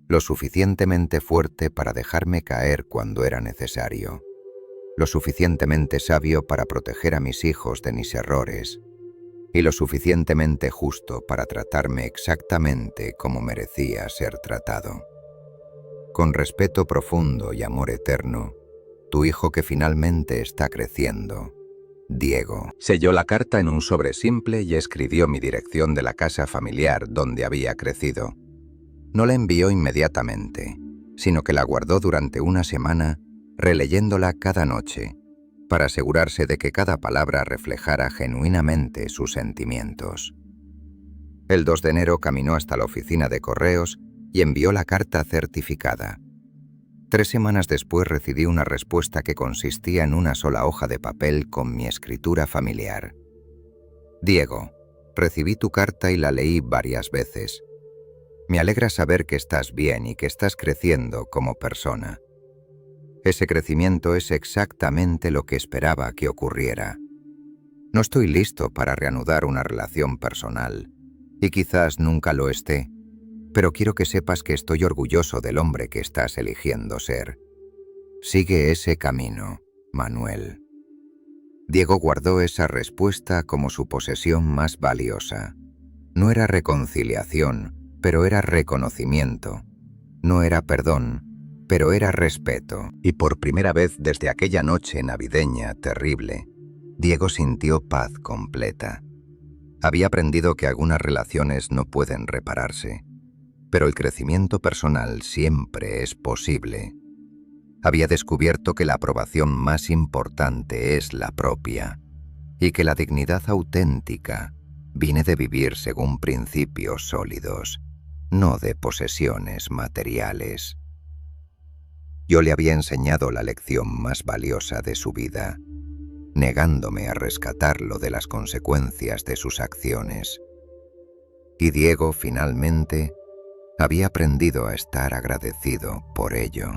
[SPEAKER 3] Lo suficientemente fuerte para dejarme caer cuando era necesario. Lo suficientemente sabio para proteger a mis hijos de mis errores. Y lo suficientemente justo para tratarme exactamente como merecía ser tratado. Con respeto profundo y amor eterno, tu hijo que finalmente está creciendo, Diego.
[SPEAKER 2] Selló la carta en un sobre simple y escribió mi dirección de la casa familiar donde había crecido.
[SPEAKER 3] No la envió inmediatamente, sino que la guardó durante una semana, releyéndola cada noche, para asegurarse de que cada palabra reflejara genuinamente sus sentimientos. El 2 de enero caminó hasta la oficina de correos y envió la carta certificada. 3 semanas después recibí una respuesta que consistía en una sola hoja de papel con mi escritura familiar. Diego, recibí tu carta y la leí varias veces. Me alegra saber que estás bien y que estás creciendo como persona. Ese crecimiento es exactamente lo que esperaba que ocurriera. No estoy listo para reanudar una relación personal, y quizás nunca lo esté, pero quiero que sepas que estoy orgulloso del hombre que estás eligiendo ser. Sigue ese camino, Manuel. Diego guardó esa respuesta como su posesión más valiosa. No era reconciliación, pero era reconocimiento. No era perdón, pero era respeto.
[SPEAKER 2] Y por primera vez desde aquella noche navideña terrible,
[SPEAKER 3] Diego sintió paz completa. Había aprendido que algunas relaciones no pueden repararse, pero el crecimiento personal siempre es posible. Había descubierto que la aprobación más importante es la propia, y que la dignidad auténtica viene de vivir según principios sólidos, no de posesiones materiales. Yo le había enseñado la lección más valiosa de su vida, negándome a rescatarlo de las consecuencias de sus acciones. Y Diego, finalmente, había aprendido a estar agradecido por ello.